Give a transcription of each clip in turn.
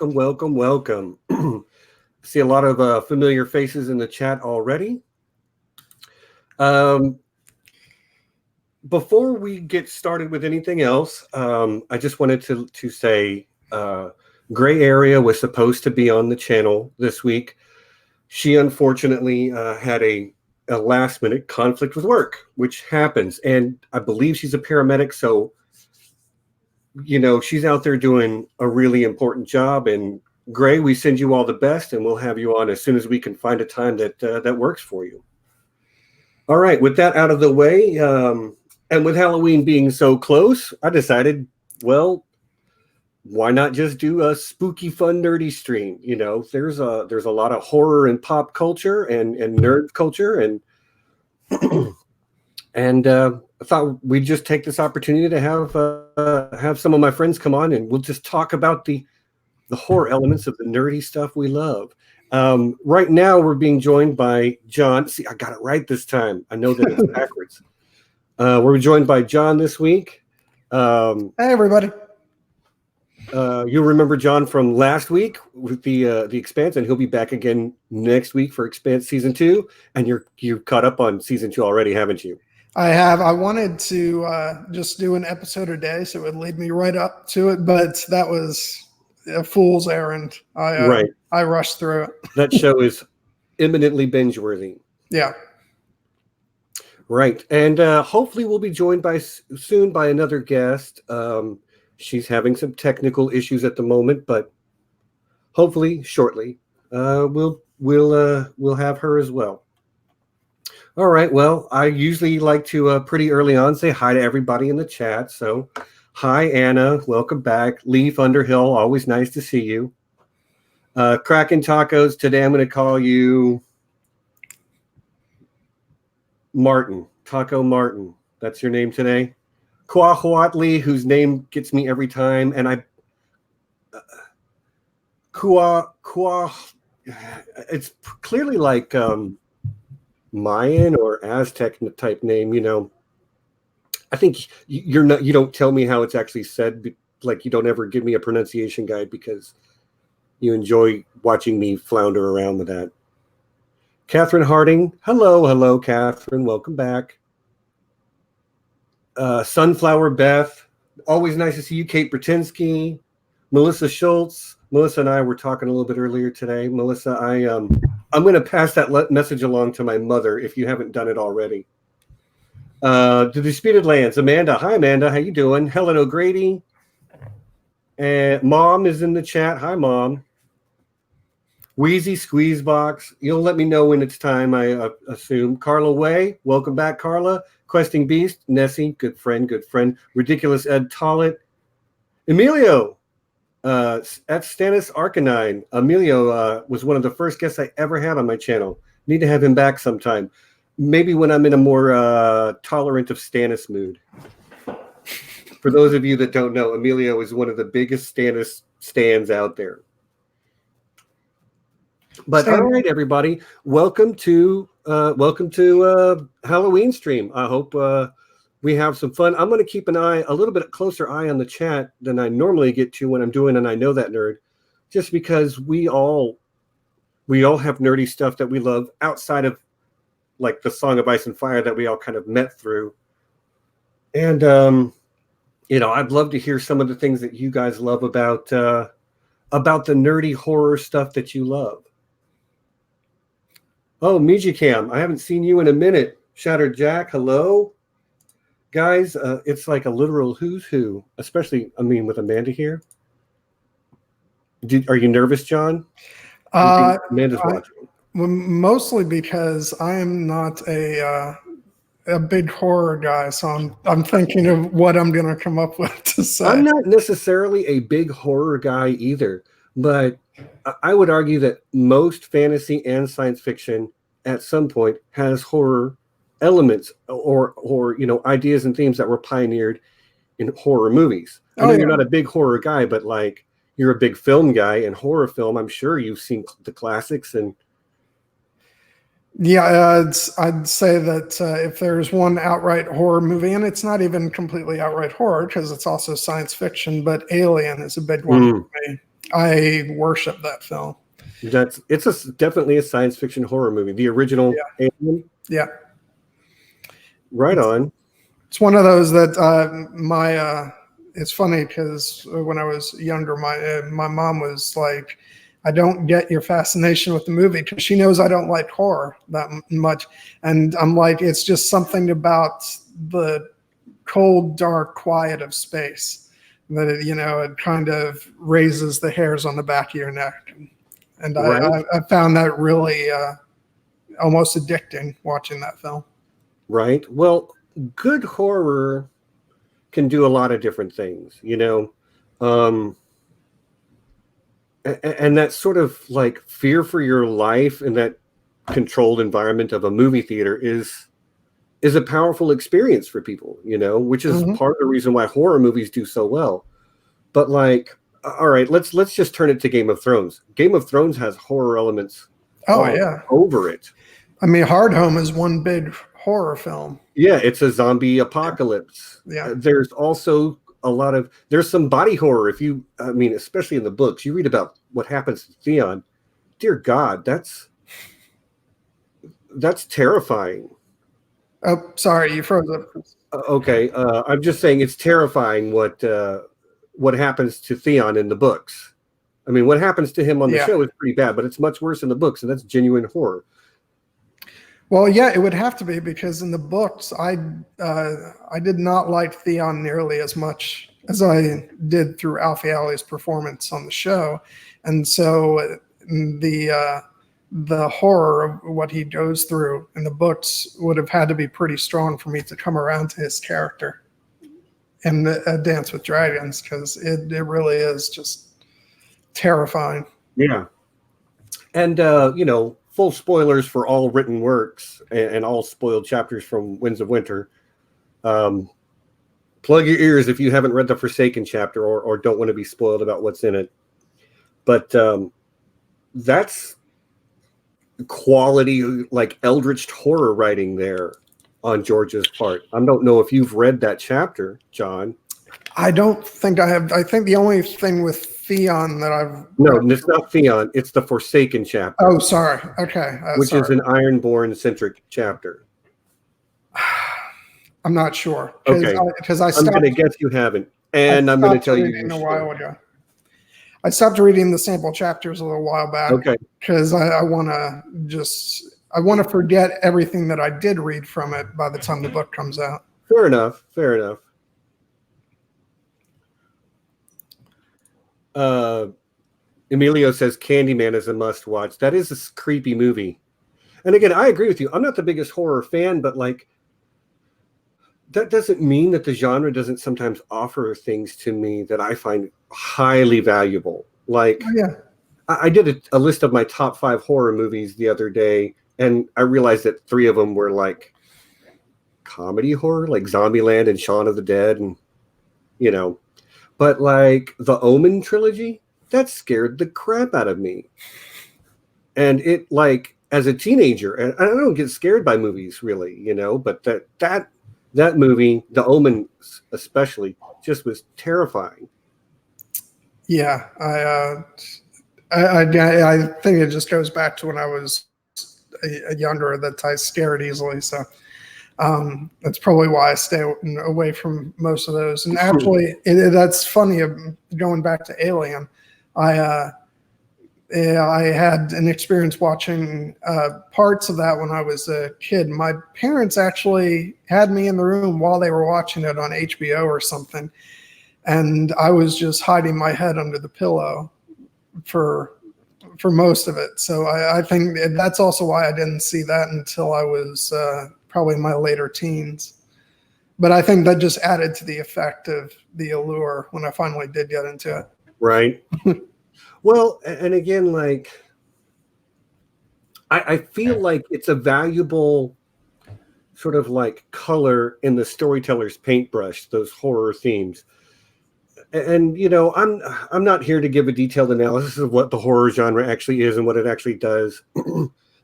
Welcome, welcome. See a lot of familiar faces in the chat already. Um, before we get started with anything else, I just wanted to say Gray Area was supposed to be on the channel this week. She unfortunately had a last minute conflict with work, which happens. And I believe she's a paramedic, so she's out there doing a really important job. And Gray, we send you all the best, and we'll have you on as soon as we can find a time that works for you. All right, with that out of the way, and with Halloween being so close, I decided, well, why not just do a spooky, fun, nerdy stream? There's a lot of horror and pop culture and nerd culture, and and I thought we'd just take this opportunity to have some of my friends come on, and we'll just talk about the horror elements of the nerdy stuff we love. Right now, we're being joined by John. See, I got it right this time. I know that it's backwards. We're joined by John this week. Hey, everybody. You'll remember John from last week with the Expanse, and he'll be back again next week for Expanse Season 2. And you've caught up on Season 2 already, haven't you? I have. I wanted to just do an episode a day, so it would lead me right up to it, but that was a fool's errand. I rushed through it. That show is eminently binge-worthy. Yeah. Right. And hopefully we'll be joined soon by another guest. She's having some technical issues at the moment, but hopefully shortly we'll have her as well. All right. Well, I usually like to pretty early on say hi to everybody in the chat. So, hi Anna, welcome back. Leaf Underhill, always nice to see you. Kraken Tacos. Today I'm going to call you Martin. Taco Martin. That's your name today. Kwahuatli, whose name gets me every time, and it's clearly like Mayan or Aztec type name. I think you don't tell me how it's actually said. Like, you don't ever give me a pronunciation guide because you enjoy watching me flounder around with that. Catherine Harding. Hello, Catherine. Welcome back. Sunflower Beth. Always nice to see you. Kate Bertinsky. Melissa Schultz. Melissa and I were talking a little bit earlier today. Melissa, I'm going to pass that message along to my mother if you haven't done it already. The Disputed Lands. Amanda. Hi, Amanda. How you doing? Helen O'Grady. And Mom is in the chat. Hi, Mom. Wheezy Squeezebox. You'll let me know when it's time, I assume. Carla Way. Welcome back, Carla. Questing Beast. Nessie. Good friend. Ridiculous Ed Tollett. Emilio. At Stannis Arcanine. Emilio was one of the first guests I ever had on my channel. Need to have him back sometime. Maybe when I'm in a more tolerant of Stannis mood. For those of you that don't know, Emilio is one of the biggest Stannis stands out there. But all right, everybody, welcome to Halloween stream. I hope we have some fun. I'm going to keep a little bit closer eye on the chat than I normally get to when I'm doing And I Know That Nerd, just because we all have nerdy stuff that we love outside of like the Song of Ice and Fire that we all kind of met through. And I'd love to hear some of the things that you guys love about the nerdy horror stuff that you love. Oh, Mijicam, I haven't seen you in a minute. Shattered Jack, hello. Guys, it's like a literal who's who, especially, with Amanda here. Are you nervous, John? Amanda's watching. Mostly because I am not a big horror guy, so I'm thinking of what I'm going to come up with to say. I'm not necessarily a big horror guy either, but I would argue that most fantasy and science fiction at some point has horror elements or ideas and themes that were pioneered in horror movies. I know you're not a big horror guy, but like you're a big film guy, and horror film, I'm sure you've seen the classics. And Yeah, I'd say that if there's one outright horror movie, and it's not even completely outright horror because it's also science fiction, but Alien is a big one for me. I worship that film. It's definitely a science fiction horror movie. The original Alien. Yeah. Right on. It's one of those that it's funny because when I was younger, my mom was like, I don't get your fascination with the movie because she knows I don't like horror that much. And I'm like, it's just something about the cold, dark quiet of space that, it kind of raises the hairs on the back of your neck. And right. I found that really almost addicting watching that film. Right. Well, good horror can do a lot of different things, and that sort of like fear for your life in that controlled environment of a movie theater is a powerful experience for people, which is part of the reason why horror movies do so well. But like, all right, let's just turn it to Game of Thrones. Game of Thrones has horror elements over it. I mean, Hard Home is one big horror film. Yeah, it's a zombie apocalypse. Yeah. There's also there's some body horror. Especially in the books, you read about what happens to Theon. Dear God, that's terrifying. Oh, sorry, you froze up. Okay, I'm just saying it's terrifying what happens to Theon in the books. I mean, what happens to him on the show is pretty bad, but it's much worse in the books, and that's genuine horror. Well, yeah, it would have to be because in the books, I did not like Theon nearly as much as I did through Alfie Alli's performance on the show, and so the horror of what he goes through in the books would have had to be pretty strong for me to come around to his character in Dance with Dragons because it really is just terrifying. Yeah, and full spoilers for all written works and all spoiled chapters from Winds of Winter. Plug your ears if you haven't read the Forsaken chapter or don't want to be spoiled about what's in it. But that's quality, like eldritch horror writing there on George's part. I don't know if you've read that chapter, John. I don't think I have. I think the only thing with Theon that I've... No, it's not Theon. It's the Forsaken chapter. Oh, sorry. Okay. Which is an Ironborn-centric chapter. I'm not sure. Okay. Because I'm going to guess you haven't. And I'm going to tell you a while ago. I stopped reading the sample chapters a little while back. Okay. Because I want to forget everything that I did read from it by the time the book comes out. Fair enough. Fair enough. Emilio says Candyman is a must-watch. That is a creepy movie. And again, I agree with you. I'm not the biggest horror fan, but like that doesn't mean that the genre doesn't sometimes offer things to me that I find highly valuable. Like, I did a list of my top 5 horror movies the other day, and I realized that 3 of them were like comedy horror, like Zombieland and Shaun of the Dead, and but like the Omen trilogy, that scared the crap out of me. And it, like, as a teenager, and I don't get scared by movies really, but that movie, The Omen especially, just was terrifying. Yeah, I think it just goes back to when I was younger that I scared easily. So that's probably why I stay away from most of those. And actually, that's funny. Going back to Alien, I had an experience watching parts of that when I was a kid. My parents actually had me in the room while they were watching it on HBO or something. And I was just hiding my head under the pillow for most of it. So I think that's also why I didn't see that until I was probably in my later teens. But I think that just added to the effect of the allure when I finally did get into it. Right. Well, and again, like, I feel like it's a valuable sort of like color in the storyteller's paintbrush, those horror themes. And, I'm not here to give a detailed analysis of what the horror genre actually is and what it actually does.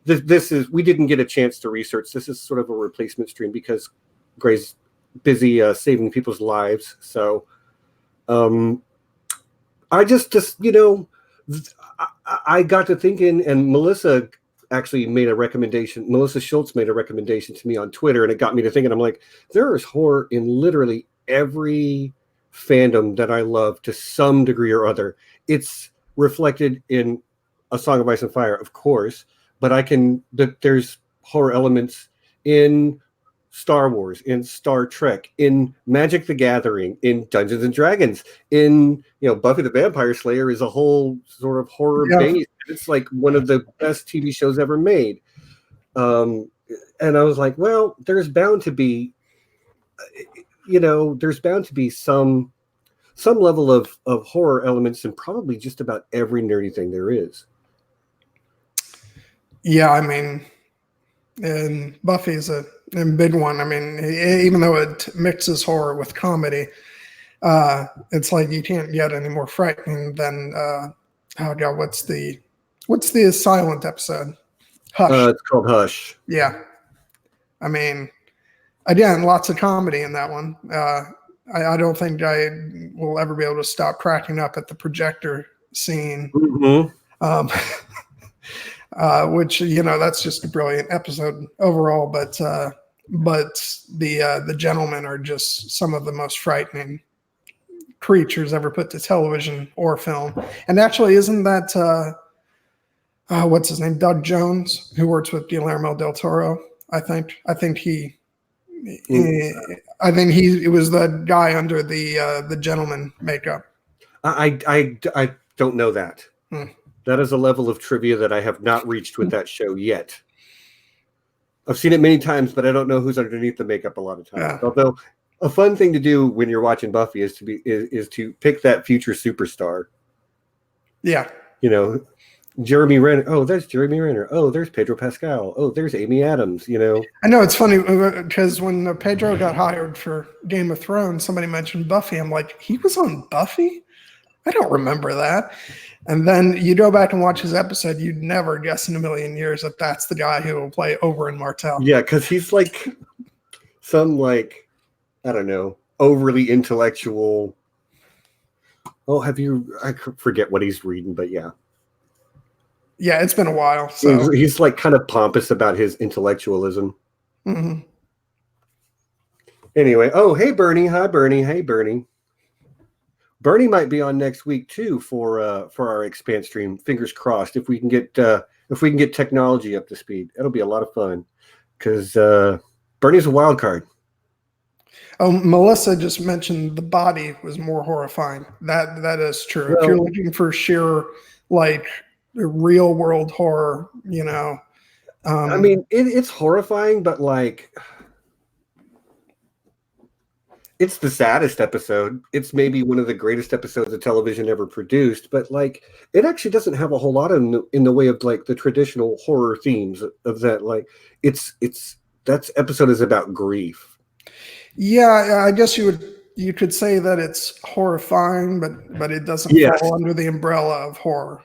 this is, we didn't get a chance to research. This is sort of a replacement stream because Gray's busy saving people's lives. So I just I got to thinking, and Melissa actually made a recommendation. Melissa Schultz made a recommendation to me on Twitter, and it got me to thinking. I'm like, there is horror in literally every fandom that I love to some degree or other. It's reflected in A Song of Ice and Fire, of course, but there's horror elements in Star Wars, in Star Trek, in Magic the Gathering, in Dungeons and Dragons, in Buffy the Vampire Slayer is a whole sort of horror base. It's like one of the best TV shows ever made. And I was like, well, there's bound to be some level of horror elements in probably just about every nerdy thing there is. Yeah, I mean, and Buffy's a big one. I mean, even though it mixes horror with comedy, it's like you can't get any more frightening than what's the silent episode? Hush. It's called Hush. Yeah, I mean, again, lots of comedy in that one. I don't think I will ever be able to stop cracking up at the projector scene. Mm-hmm. Which that's just a brilliant episode overall, but the gentlemen are just some of the most frightening creatures ever put to television or film. And actually, isn't that what's his name, Doug Jones, who works with Guillermo del Toro? I think he was the guy under the gentleman makeup. I don't know that. That is a level of trivia that I have not reached with that show yet. I've seen it many times, but I don't know who's underneath the makeup a lot of times. Yeah. Although a fun thing to do when you're watching Buffy is to pick that future superstar. Yeah. Jeremy Renner. Oh, there's Jeremy Renner. Oh, there's Pedro Pascal. Oh, there's Amy Adams. I know it's funny because when Pedro got hired for Game of Thrones, somebody mentioned Buffy. I'm like, he was on Buffy? I don't remember that. And then you go back and watch his episode, you'd never guess in a million years that that's the guy who will play Oberyn Martell. Yeah, because he's like some I don't know, overly intellectual. Oh, I forget what he's reading, but yeah. Yeah, it's been a while. So he's like kind of pompous about his intellectualism. Mm-hmm. Anyway, oh, hey, Bernie. Hi, Bernie. Hey, Bernie. Bernie might be on next week too for our Expanse stream. Fingers crossed. If we can get technology up to speed, it'll be a lot of fun. Because Bernie's a wild card. Oh, Melissa just mentioned the body was more horrifying. That is true. Well, if you're looking for sheer real world horror, I mean, it's horrifying, but it's the saddest episode. It's maybe one of the greatest episodes of television ever produced, but it actually doesn't have a whole lot in the way of the traditional horror themes of that. That episode is about grief. Yeah, I guess you could say that it's horrifying, but it doesn't fall under the umbrella of horror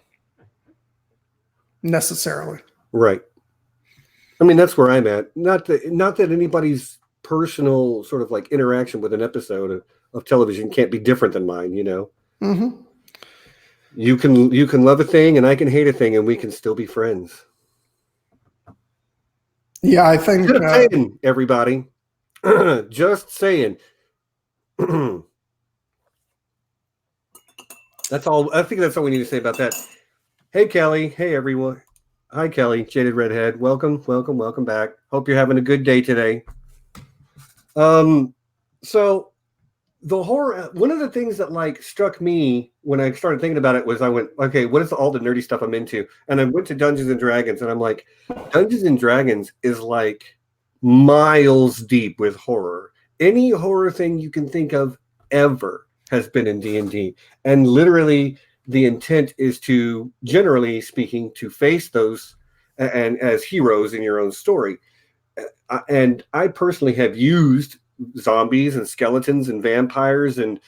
necessarily. Right. I mean, that's where I'm at. Not that anybody's personal sort of interaction with an episode of television can't be different than mine, Mm-hmm. You can love a thing and I can hate a thing and we can still be friends. Yeah, I think saying, everybody. Just saying. That's all. I think that's all we need to say about that. Hey, Kelly. Hey, everyone. Hi, Kelly. Jaded Redhead. Welcome back. Hope you're having a good day today. So the horror, one of the things that struck me when I started thinking about it was I went, okay, what is all the nerdy stuff I'm into? And I went to Dungeons and Dragons and I'm like, Dungeons and Dragons is miles deep with horror. Any horror thing you can think of ever has been in D&D. And literally the intent is to, generally speaking, to face those and as heroes in your own story. And I personally have used zombies and skeletons and vampires and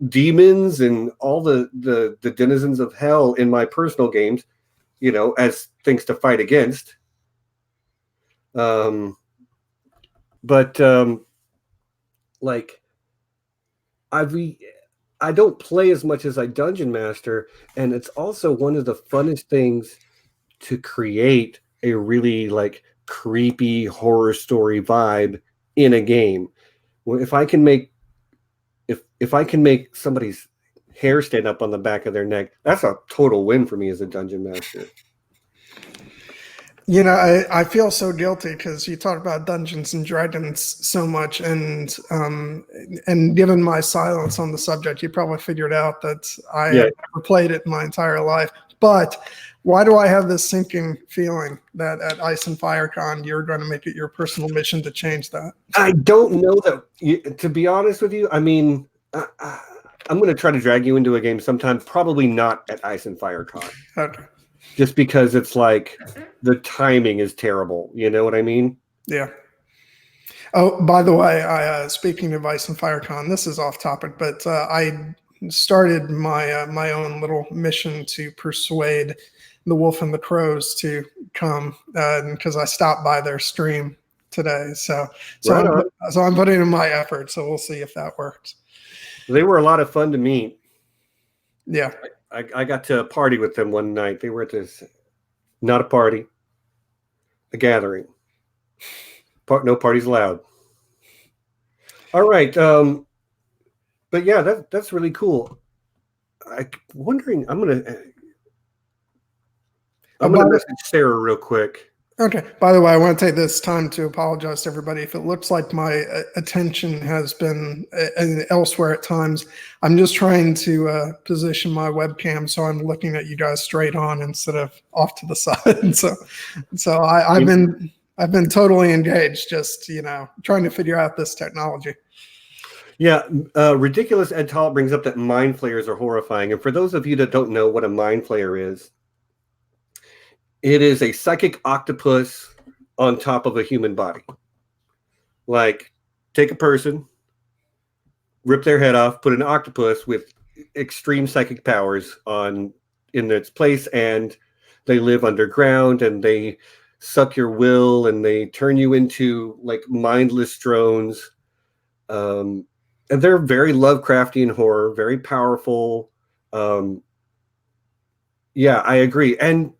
demons and all the denizens of hell in my personal games, as things to fight against. But like I don't play as much as I dungeon master, and it's also one of the funnest things to create a really like creepy horror story vibe in a game. Well, if I can make if I can make somebody's hair stand up on the back of their neck, that's a total win for me as a dungeon master. You know, I feel so guilty because you talk about Dungeons and Dragons so much, and given my silence on the subject, you probably figured out that I have never played it in my entire life. But why do I have this sinking feeling that at Ice and FireCon you're going to make it your personal mission to change that? I don't know that. To be honest with you, I mean, I'm going to try to drag you into a game sometime. Probably not at Ice and FireCon. Okay. Just because it's like the timing is terrible. You know what I mean? Yeah. Oh, by the way, speaking of Ice and FireCon, this is off topic, but I started my own little mission to persuade the Wolf and the Crows to come because I stopped by their stream today. So I'm putting in my effort. So we'll see if that works. They were a lot of fun to meet. Yeah. I got to party with them one night. They were at this, not a party, a gathering. No parties allowed. All right. But yeah, that's really cool. I'm gonna message Sarah real quick. Okay. By the way, I want to take this time to apologize to everybody. If it looks like my attention has been elsewhere at times, I'm just trying to position my webcam so I'm looking at you guys straight on instead of off to the side. So I've been totally engaged, just trying to figure out this technology. Yeah, ridiculous. Ed Tollett brings up that mind flayers are horrifying, and for those of you that don't know what a mind flayer is. It is a psychic octopus on top of a human body. Like, take a person, rip their head off, put an octopus with extreme psychic powers in its place, and they live underground, and they suck your will, and they turn you into like mindless drones. And they're very Lovecraftian horror, very powerful. Yeah, I agree. And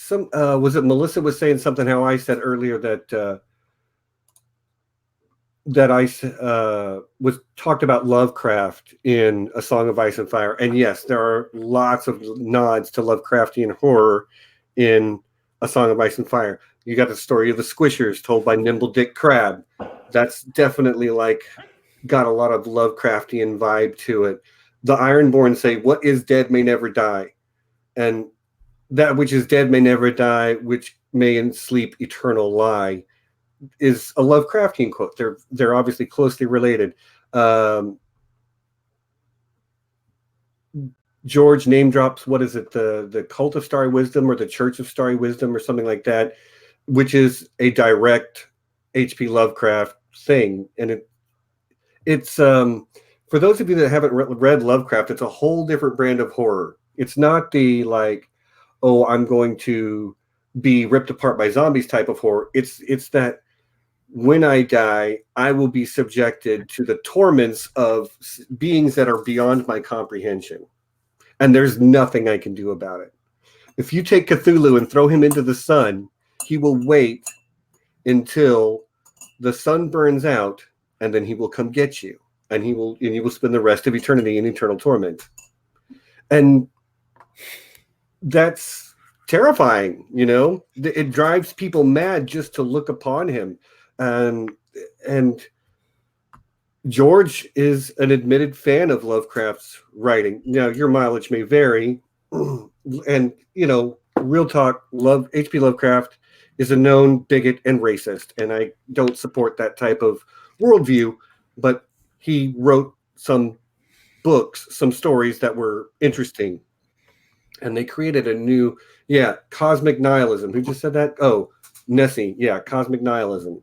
was it Melissa was saying something how I said earlier that I was talked about Lovecraft in A Song of Ice and Fire, and yes, there are lots of nods to Lovecraftian horror in A Song of Ice and Fire. You got the story of the Squishers told by Nimble Dick Crab. That's definitely like got a lot of Lovecraftian vibe to it. The Ironborn say, "What is dead may never die," and that which is dead may never die, which may in sleep eternal lie, is a Lovecraftian quote. They're obviously closely related. George name drops, what is it, the Cult of Starry Wisdom or the Church of Starry Wisdom or something like that, which is a direct H.P. Lovecraft thing. And it's for those of you that haven't read Lovecraft, it's a whole different brand of horror. It's not the like, oh, I'm going to be ripped apart by zombies type of horror. It's that when I die, I will be subjected to the torments of beings that are beyond my comprehension. And there's nothing I can do about it. If you take Cthulhu and throw him into the sun, he will wait until the sun burns out, and then he will come get you. And you will spend the rest of eternity in eternal torment. And that's terrifying, It drives people mad just to look upon him. And George is an admitted fan of Lovecraft's writing. Now, your mileage may vary. And, real talk, H.P. Lovecraft is a known bigot and racist. And I don't support that type of worldview. But he wrote some books, some stories that were interesting. And they created a new, cosmic nihilism. Who just said that? Oh, Nessie. Yeah, cosmic nihilism.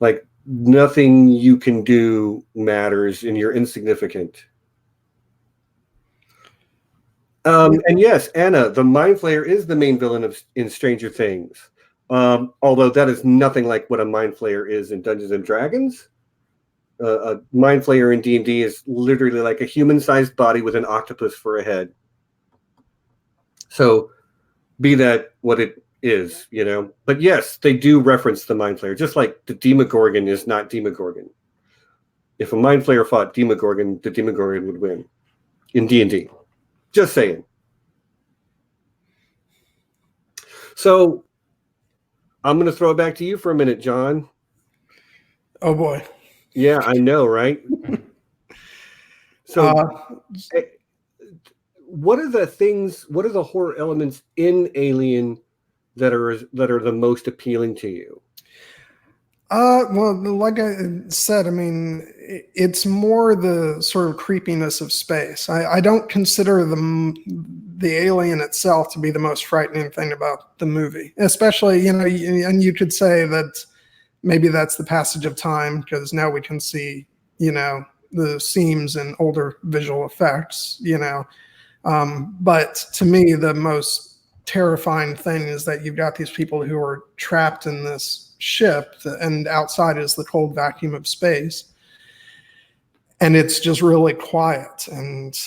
Like, nothing you can do matters and you're insignificant. And yes, Anna, the Mind Flayer is the main villain in Stranger Things. Although that is nothing like what a mind flayer is in Dungeons and Dragons. A mind flayer in D&D is literally like a human-sized body with an octopus for a head. So be that what it is, you know. But yes, they do reference the mind flayer, just like the Demogorgon is not Demogorgon. If a mind flayer fought Demogorgon, the Demogorgon would win in D&D. Just saying. So I'm going to throw it back to you for a minute, John. Oh boy. Yeah, I know, right? So what are the horror elements in Alien that are the most appealing to you? Well, like I said, I mean, it's more the sort of creepiness of space. I don't consider the alien itself to be the most frightening thing about the movie, especially, you know, and you could say that maybe that's the passage of time because now we can see, you know, the seams and older visual effects, you know. But to me, the most terrifying thing is that you've got these people who are trapped in this ship and outside is the cold vacuum of space. And it's just really quiet. And,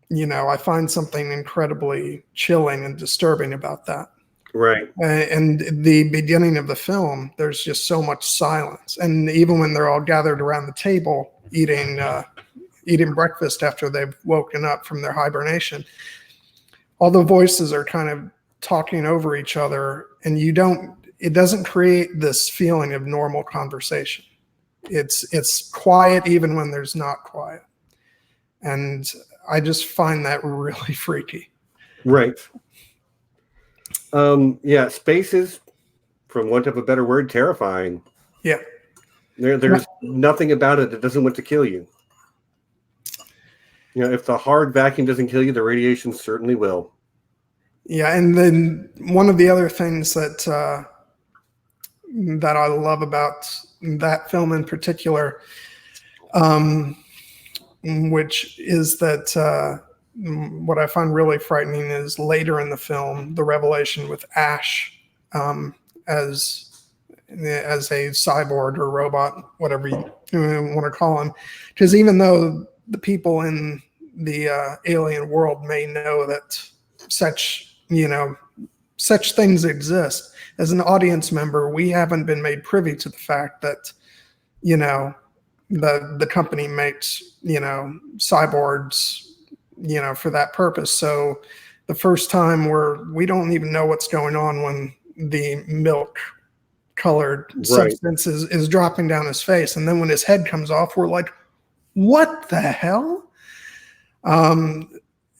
you know, I find something incredibly chilling and disturbing about that. Right. And the beginning of the film, there's just so much silence. And even when they're all gathered around the table eating breakfast after they've woken up from their hibernation, all the voices are kind of talking over each other, and it doesn't create this feeling of normal conversation. It's quiet even when there's not quiet. And I just find that really freaky. Right. Yeah, space is, from want of a better word, terrifying. Yeah. There's nothing about it that doesn't want to kill you. You know, if the hard vacuum doesn't kill you, the radiation certainly will. Yeah, and then one of the other things that I love about that film in particular, which is that what I find really frightening is later in the film, the revelation with Ash as a cyborg or robot, whatever you want to call him. Because even though the people in the alien world may know that such things exist, as an audience member, we haven't been made privy to the fact that, you know, the company makes, you know, cyborgs, you know, for that purpose. So the first time we don't even know what's going on when the milk colored substance is dropping down his face. And then when his head comes off, we're like, what the hell?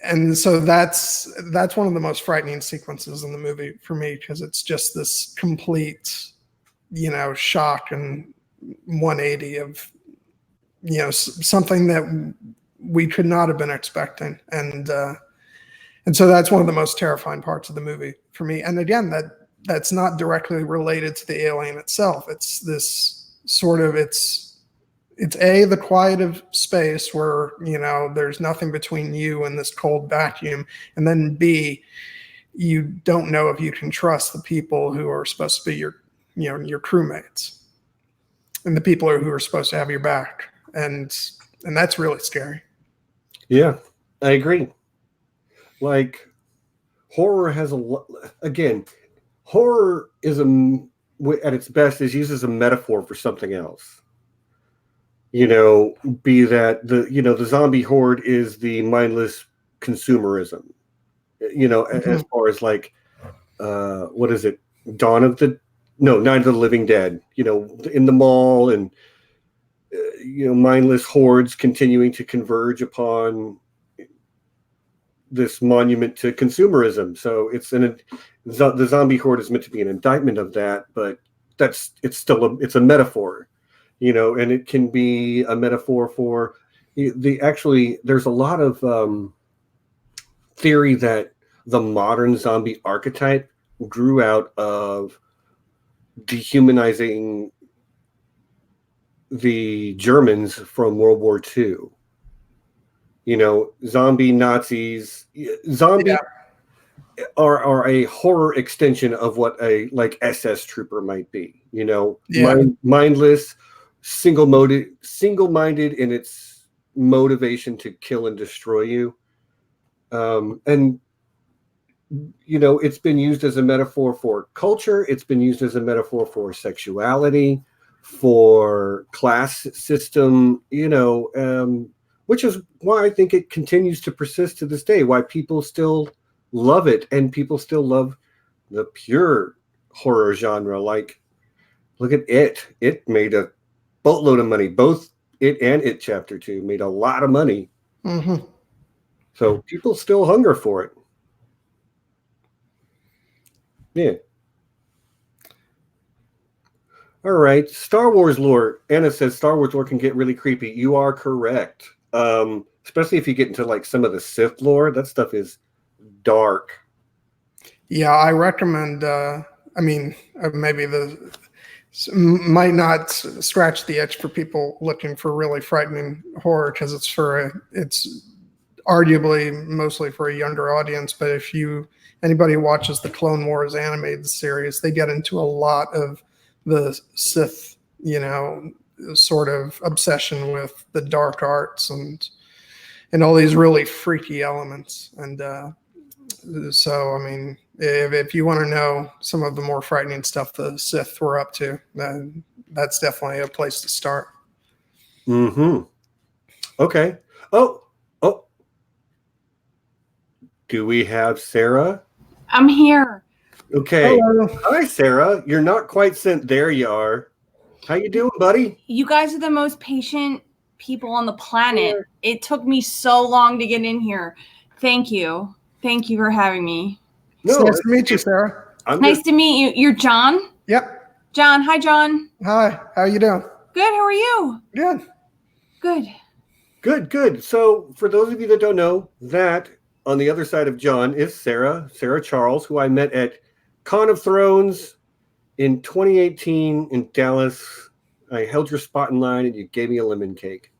And so that's one of the most frightening sequences in the movie for me, because it's just this complete, you know, shock and 180 of, you know, something that we could not have been expecting. And so that's one of the most terrifying parts of the movie for me. And again, that's not directly related to the alien itself. It's this sort of, it's the quiet of space where, you know, there's nothing between you and this cold vacuum. And then B, you don't know if you can trust the people who are supposed to be your crewmates and the people who are supposed to have your back. And that's really scary. Yeah, I agree. Like, horror has horror is at its best is used as a metaphor for something else. You know, be that the zombie horde is the mindless consumerism. You know, as far as like, what is it? Night of the Living Dead. You know, in the mall, and you know, mindless hordes continuing to converge upon this monument to consumerism. So the zombie horde is meant to be an indictment of that, but it's a metaphor. You know, and it can be a metaphor for there's a lot of theory that the modern zombie archetype grew out of dehumanizing the Germans from World War II. You know, zombie Nazis, are a horror extension of what a like SS trooper might be. You know, Yeah. mindless, single-minded in its motivation to kill and destroy you. And you know, it's been used as a metaphor for culture. It's been used as a metaphor for sexuality, for class system, you know, which is why I think it continues to persist to this day, why people still love it and people still love the pure horror genre. Like, look at It. It made a boatload of money. Both It and It Chapter 2 made a lot of money. Mm-hmm. So people still hunger for it. Yeah. All right. Star Wars lore. Anna says Star Wars lore can get really creepy. You are correct. Especially if you get into like some of the Sith lore. That stuff is dark. Yeah, I recommend. Maybe might not scratch the itch for people looking for really frightening horror because it's arguably mostly for a younger audience. But if anybody watches the Clone Wars animated series, they get into a lot of the Sith, you know, sort of obsession with the dark arts and all these really freaky elements. And so, I mean, if you want to know some of the more frightening stuff the Sith were up to, then that's definitely a place to start. Mm-hmm. Okay. Oh. Do we have Sarah? I'm here. Okay. Hello. Hi, Sarah. You're not quite sent. There you are. How you doing, buddy? You guys are the most patient people on the planet. It took me so long to get in here. Thank you. Thank you for having me. No, nice to meet you, Sarah. Nice to meet you. You're John? Yep. John. Hi, John. Hi. How you doing? Good. How are you? Good. Good. So for those of you that don't know, that on the other side of John is Sarah Charles, who I met at Con of Thrones in 2018 in Dallas. I held your spot in line and you gave me a lemon cake.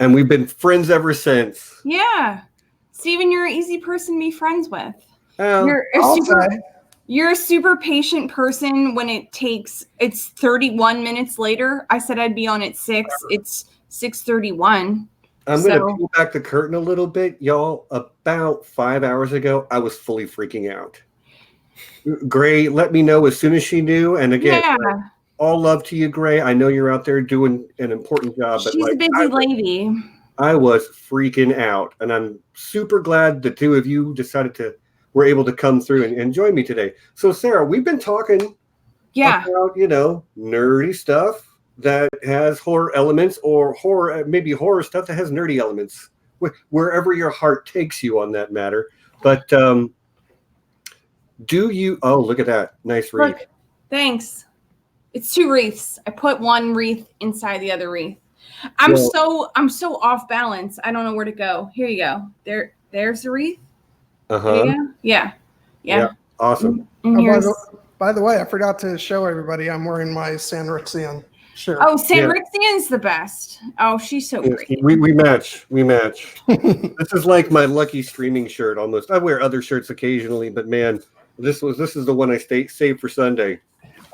And we've been friends ever since. Yeah. Steven, you're an easy person to be friends with. You're a super patient person when it's 31 minutes later. I said I'd be on at 6. It's 6:31. I'm going to pull back the curtain a little bit. Y'all, about 5 hours ago, I was fully freaking out. Gray let me know as soon as she knew. And again, all love to you, Gray. I know you're out there doing an important job. But she's a busy lady. I was freaking out. And I'm super glad the two of you were able to come through and join me today. So, Sarah, we've been talking about, you know, nerdy stuff that has horror elements or maybe horror stuff that has nerdy elements, wherever your heart takes you on that matter. But look at that. Nice wreath. Look, thanks. It's 2 wreaths. I put one wreath inside the other wreath. I'm so off balance. I don't know where to go. Here you go. There's the wreath. Uh-huh. Yeah. Awesome. By the way, I forgot to show everybody I'm wearing my Sanrixian shirt. Oh, Sanrixian's the best. Oh, she's so great. We match. This is like my lucky streaming shirt almost. I wear other shirts occasionally, but man, this is the one I saved for Sunday.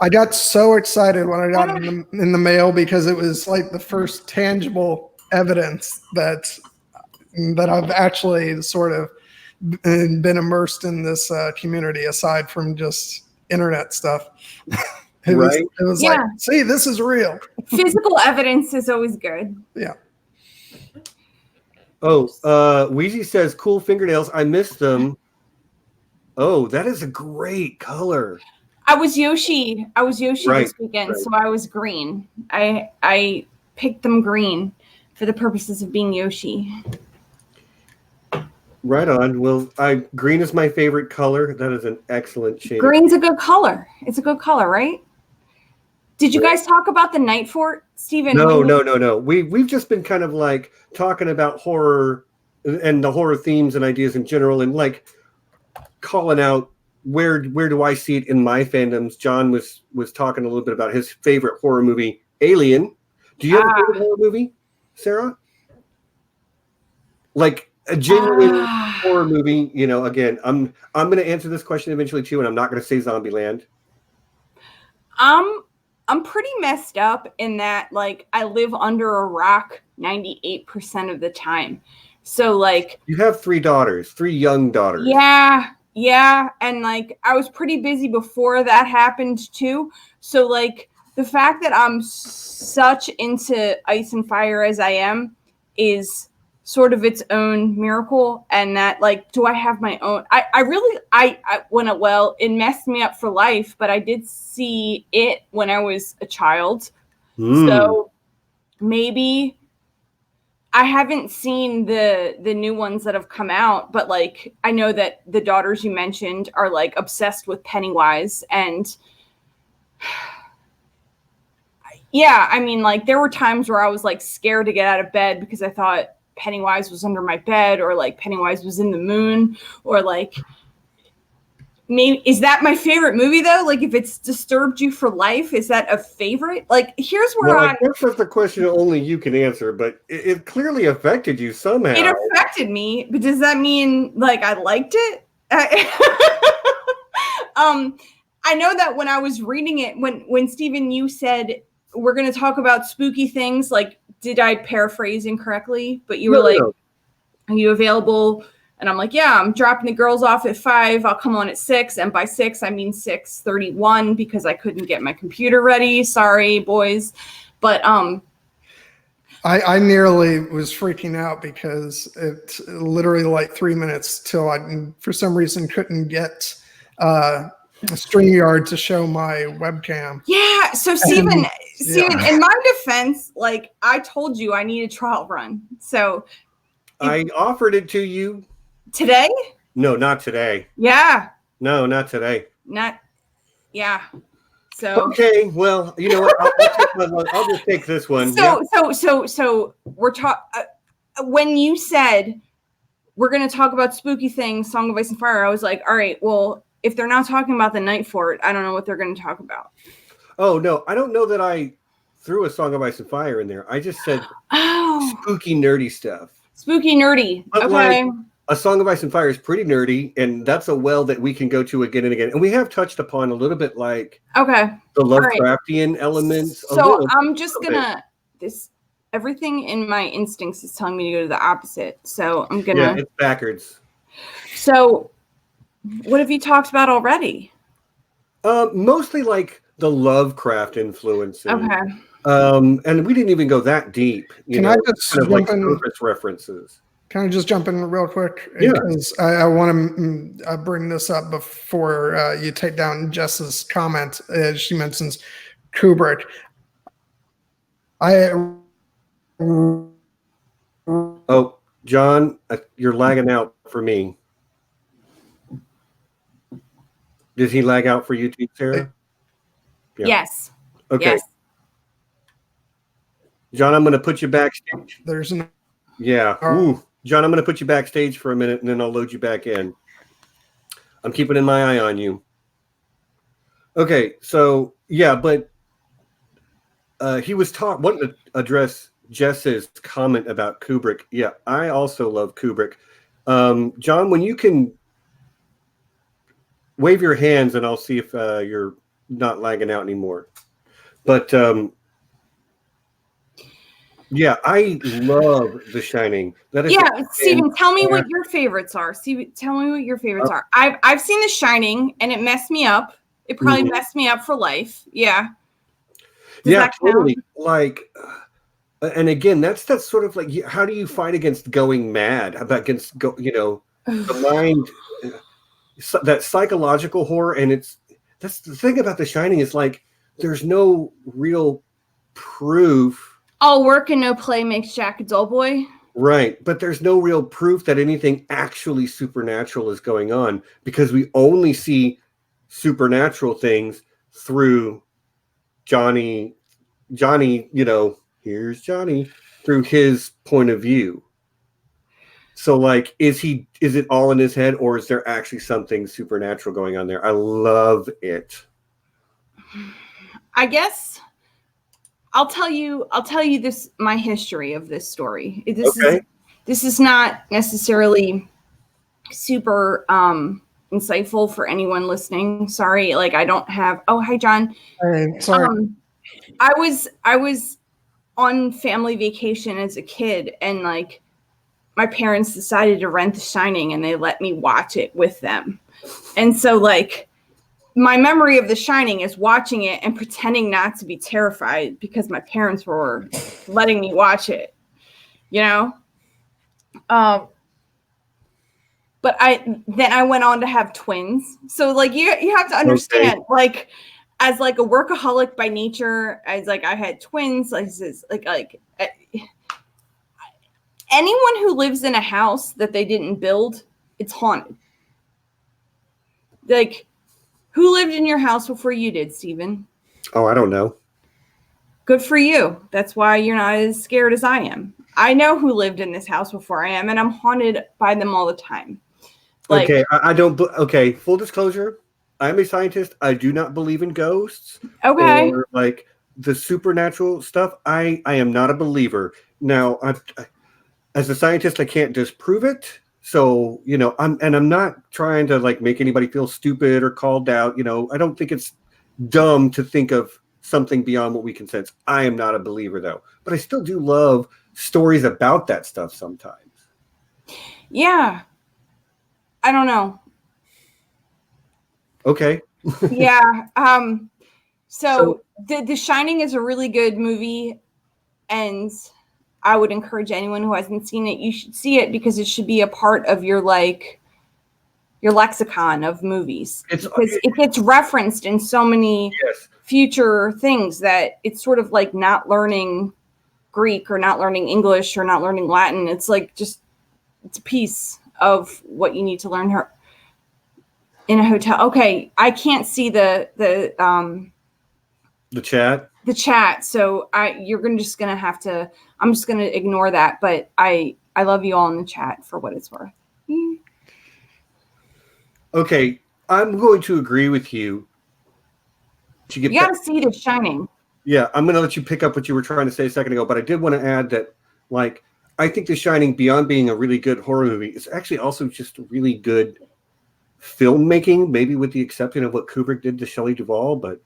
I got so excited when I got it in the mail because it was like the first tangible evidence that I've actually sort of been immersed in this community aside from just internet stuff. It was like, see, this is real. Physical evidence is always good. Yeah. Oh, Weezy says, cool fingernails. I missed them. Oh, that is a great color. I was Yoshi this weekend, so I was green. I picked them green for the purposes of being Yoshi. Right on. Well, green is my favorite color. That is an excellent shade. Green's a good color. It's a good color, right? Did you guys talk about the Night Fort, Steven? No. We've just been kind of like talking about horror and the horror themes and ideas in general, and like calling out where do I see it in my fandoms. John was talking a little bit about his favorite horror movie, Alien. Do you have a favorite horror movie, Sarah? Like a genuine horror movie. You know, again, I'm going to answer this question eventually too, and I'm not going to say Zombieland. I'm pretty messed up in that, like, I live under a rock 98% of the time. So, like, you have 3 daughters, 3 young daughters. Yeah, and like I was pretty busy before that happened too. So like the fact that I'm such into Ice and Fire as I am is sort of its own miracle. And that, like, do I have my own? I really when it messed me up for life, but I did see it when I was a child. So maybe I haven't seen the new ones that have come out, but like I know that the daughters you mentioned are like obsessed with Pennywise, and yeah, I mean, like there were times where I was like scared to get out of bed because I thought Pennywise was under my bed, or like Pennywise was in the moon, or like maybe is that my favorite movie though? Like if it's disturbed you for life, is that a favorite? Like here's where I guess that's the question only you can answer, but it clearly affected you somehow. It affected me, but does that mean like I liked it? I know that when I was reading it, when Stephen, you said we're going to talk about spooky things, like did I paraphrase incorrectly? But you were no. Are you available? And I'm like, yeah, I'm dropping the girls off at 5. I'll come on at 6. And by 6, I mean 6:31 because I couldn't get my computer ready. Sorry, boys. But I nearly was freaking out because it literally like 3 minutes till I, for some reason, couldn't get StreamYard to show my webcam. Yeah. So Stephen, in my defense, like I told you, I need a trial run. So I offered it to you. Today? No, not today. Yeah. No, not today. Yeah. So okay, well, you know what? I'll just take this one. So we're talking. When you said we're going to talk about spooky things, Song of Ice and Fire, I was like, all right, well, if they're not talking about the Night Fort, I don't know what they're going to talk about. Oh no, I don't know that I threw a Song of Ice and Fire in there. I just said spooky, nerdy stuff. Spooky, nerdy. But okay. Like, A Song of Ice and Fire is pretty nerdy, and that's a well that we can go to again and again. And we have touched upon a little bit like the Lovecraftian elements. So I'm just gonna everything in my instincts is telling me to go to the opposite. So I'm gonna it's backwards. So what have you talked about already? Mostly like the Lovecraft influences. Okay. And we didn't even go that deep. Can I just kind of like surface references? Can I just jump in real quick? Yeah. Because I want to bring this up before you take down Jess's comment. She mentions Kubrick. Oh, John, you're lagging out for me. Did he lag out for you too, Sarah? Yeah. Yes. Okay. Yes. John, I'm going to put you backstage. There's no. Yeah. Ooh. John, I'm going to put you backstage for a minute, and then I'll load you back in. I'm keeping my eye on you. Okay, so, yeah, but he was wanting to address Jess's comment about Kubrick. Yeah, I also love Kubrick. John, when you can wave your hands, and I'll see if you're not lagging out anymore. But, yeah, I love The Shining. Stephen, tell me what your favorites are. Tell me what your favorites are. I've seen The Shining, and it messed me up. It probably messed me up for life. Yeah. Does totally. Like, and again, that's sort of like, how do you fight against going mad? Against the mind, that psychological horror, and that's the thing about The Shining is like, there's no real proof. All work and no play makes Jack a dull boy. Right. But there's no real proof that anything actually supernatural is going on because we only see supernatural things through Johnny, here's Johnny, through his point of view. So like, is it all in his head, or is there actually something supernatural going on there? I love it. I guess I'll tell you my history of this story. This this is not necessarily super insightful for anyone listening. Sorry, like I don't have. Oh, hi, John. Hey, sorry. I was on family vacation as a kid, and like my parents decided to rent The Shining, and they let me watch it with them. And so, like, my memory of The Shining is watching it and pretending not to be terrified because my parents were letting me watch it, you know? But I went on to have twins. So, like, you have to understand, like, as, like, a workaholic by nature, as, like, I had twins, like anyone who lives in a house that they didn't build, it's haunted. Like, who lived in your house before you did, Steven? Oh, I don't know. Good for you. That's why you're not as scared as I am. I know who lived in this house before I am, and I'm haunted by them all the time. Like, okay, I don't. Okay, full disclosure. I'm a scientist. I do not believe in ghosts. Okay. Or like the supernatural stuff. I am not a believer. Now, as a scientist, I can't disprove it. So, you know, I'm not trying to like make anybody feel stupid or called out. You know, I don't think it's dumb to think of something beyond what we can sense. I am not a believer though, but I still do love stories about that stuff sometimes. Yeah. I don't know. Okay. Yeah. So The Shining is a really good movie, and I would encourage anyone who hasn't seen it, you should see it because it should be a part of your your lexicon of movies. Because it gets referenced in so many future things that it's sort of like not learning Greek or not learning English or not learning Latin. It's like it's a piece of what you need to learn in a hotel. Okay, I can't see the chat. The chat, so you're just gonna have to. I'm just gonna ignore that. But I love you all in the chat for what it's worth. Okay, I'm going to agree with you. You gotta see The Shining. Yeah, I'm gonna let you pick up what you were trying to say a second ago, but I did want to add that, like, I think The Shining, beyond being a really good horror movie, is actually also just really good filmmaking. Maybe with the exception of what Kubrick did to Shelley Duvall, but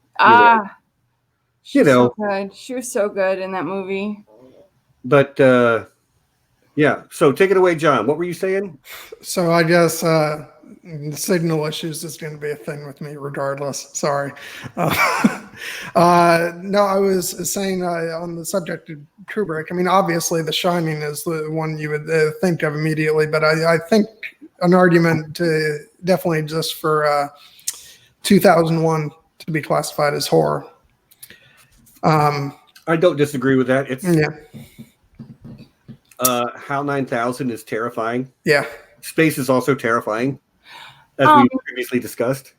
She's so good. She was so good in that movie. But yeah, so take it away, John. What were you saying? So I guess the signal issues is going to be a thing with me regardless. Sorry. No, I was saying on the subject of Kubrick, I mean, obviously The Shining is the one you would think of immediately, but I think an argument definitely exists for 2001 to be classified as horror. I don't disagree with that. It's HAL 9000 is terrifying. Yeah. Space is also terrifying, as we previously discussed.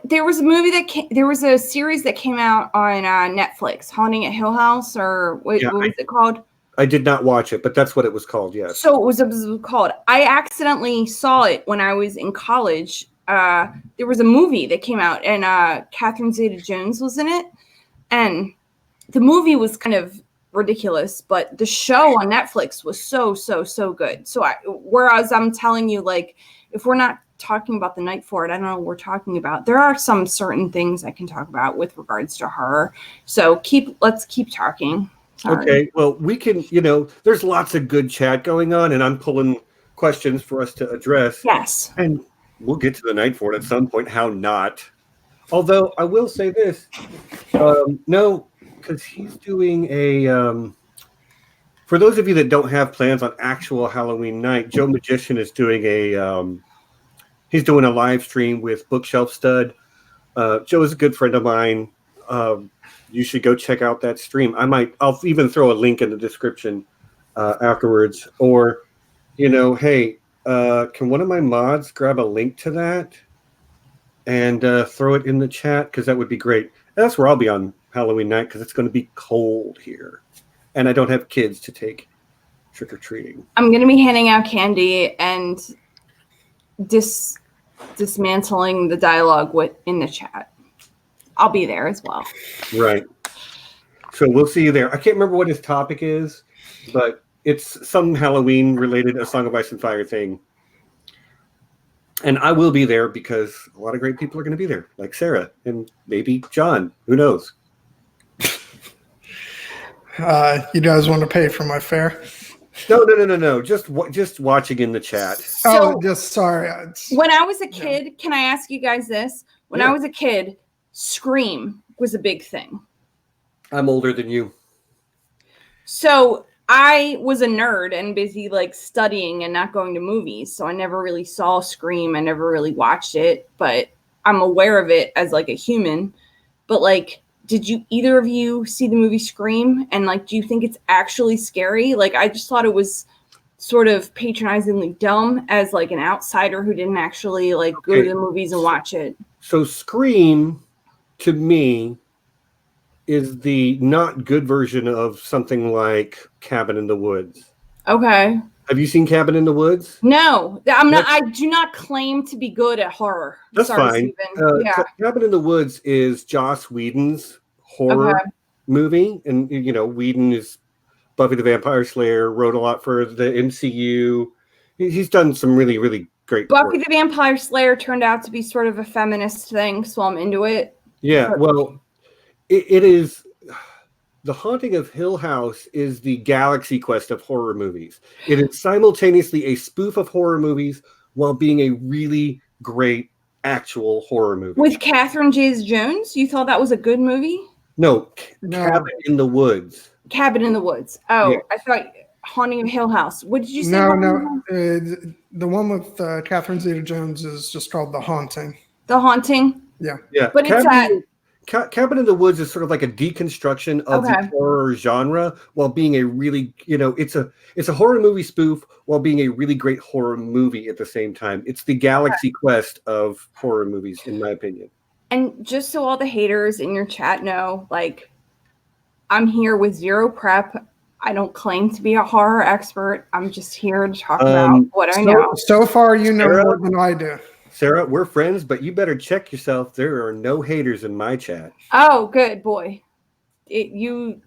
There was a series that came out on Netflix, Haunting at Hill House, or what was it called? I did not watch it, but that's what it was called. Yes. So it was called. I accidentally saw it when I was in college. There was a movie that came out, and Catherine Zeta-Jones was in it, and the movie was kind of ridiculous, but the show on Netflix was so good. So whereas I'm telling you, like, if we're not talking about The Night for It, I don't know what we're talking about. There are some certain things I can talk about with regards to horror. So let's keep talking. Sorry. Okay. Well, we can, there's lots of good chat going on, and I'm pulling questions for us to address. Yes. And we'll get to The Night for It at some point. How not? Although I will say this. No, because he's doing for those of you that don't have plans on actual Halloween night, Joe Magician is doing he's doing a live stream with Bookshelf Stud. Joe is a good friend of mine. You should go check out that stream. I'll even throw a link in the description afterwards. Or, hey, can one of my mods grab a link to that and throw it in the chat? Because that would be great. And that's where I'll be on Halloween night, because it's going to be cold here. And I don't have kids to take trick-or-treating. I'm going to be handing out candy and dismantling the dialogue in the chat. I'll be there as well. Right. So we'll see you there. I can't remember what his topic is, but It's some Halloween related A Song of Ice and Fire thing. And I will be there because a lot of great people are going to be there, like Sarah and maybe John. Who knows? You guys want to pay for my fare? No. Just watching in the chat. So just sorry. when I was a kid, can I ask you guys this? When I was a kid, Scream was a big thing. I'm older than you. So I was a nerd and busy like studying and not going to movies. So I never really saw Scream. I never really watched it, but I'm aware of it as like a human. But like, did you either of you see the movie Scream? And like, do you think it's actually scary? Like, I just thought it was sort of patronizingly dumb as like an outsider who didn't actually like go to the movies and watch it. So Scream, to me, is the not good version of something like Cabin in the Woods. Okay. Have you seen Cabin in the Woods? No, I do not claim to be good at horror. That's fine. Cabin in the Woods is Joss Whedon's horror movie, and you know Whedon is Buffy the Vampire Slayer, wrote a lot for the MCU. He's done some really, really great Buffy work. the Vampire Slayer turned out to be sort of a feminist thing, so I'm into it. Yeah, well, it is. The Haunting of Hill House is the Galaxy Quest of horror movies. It is simultaneously a spoof of horror movies while being a really great actual horror movie. With Catherine Zeta-Jones, you thought that was a good movie? No, Cabin in the Woods. Cabin in the Woods. Oh, yeah. I thought Haunting of Hill House. What did you say? No. The one with Catherine Zeta-Jones is just called The Haunting. The Haunting? Yeah. But Cabin in the Woods is sort of like a deconstruction of the horror genre while being a really, it's a horror movie spoof while being a really great horror movie at the same time. It's the Galaxy Quest of horror movies, in my opinion. And just so all the haters in your chat know, like, I'm here with zero prep. I don't claim to be a horror expert. I'm just here to talk about what I know. So far, you know more than I do. Sarah, we're friends, but you better check yourself. There are no haters in my chat. Oh, good boy. Okay,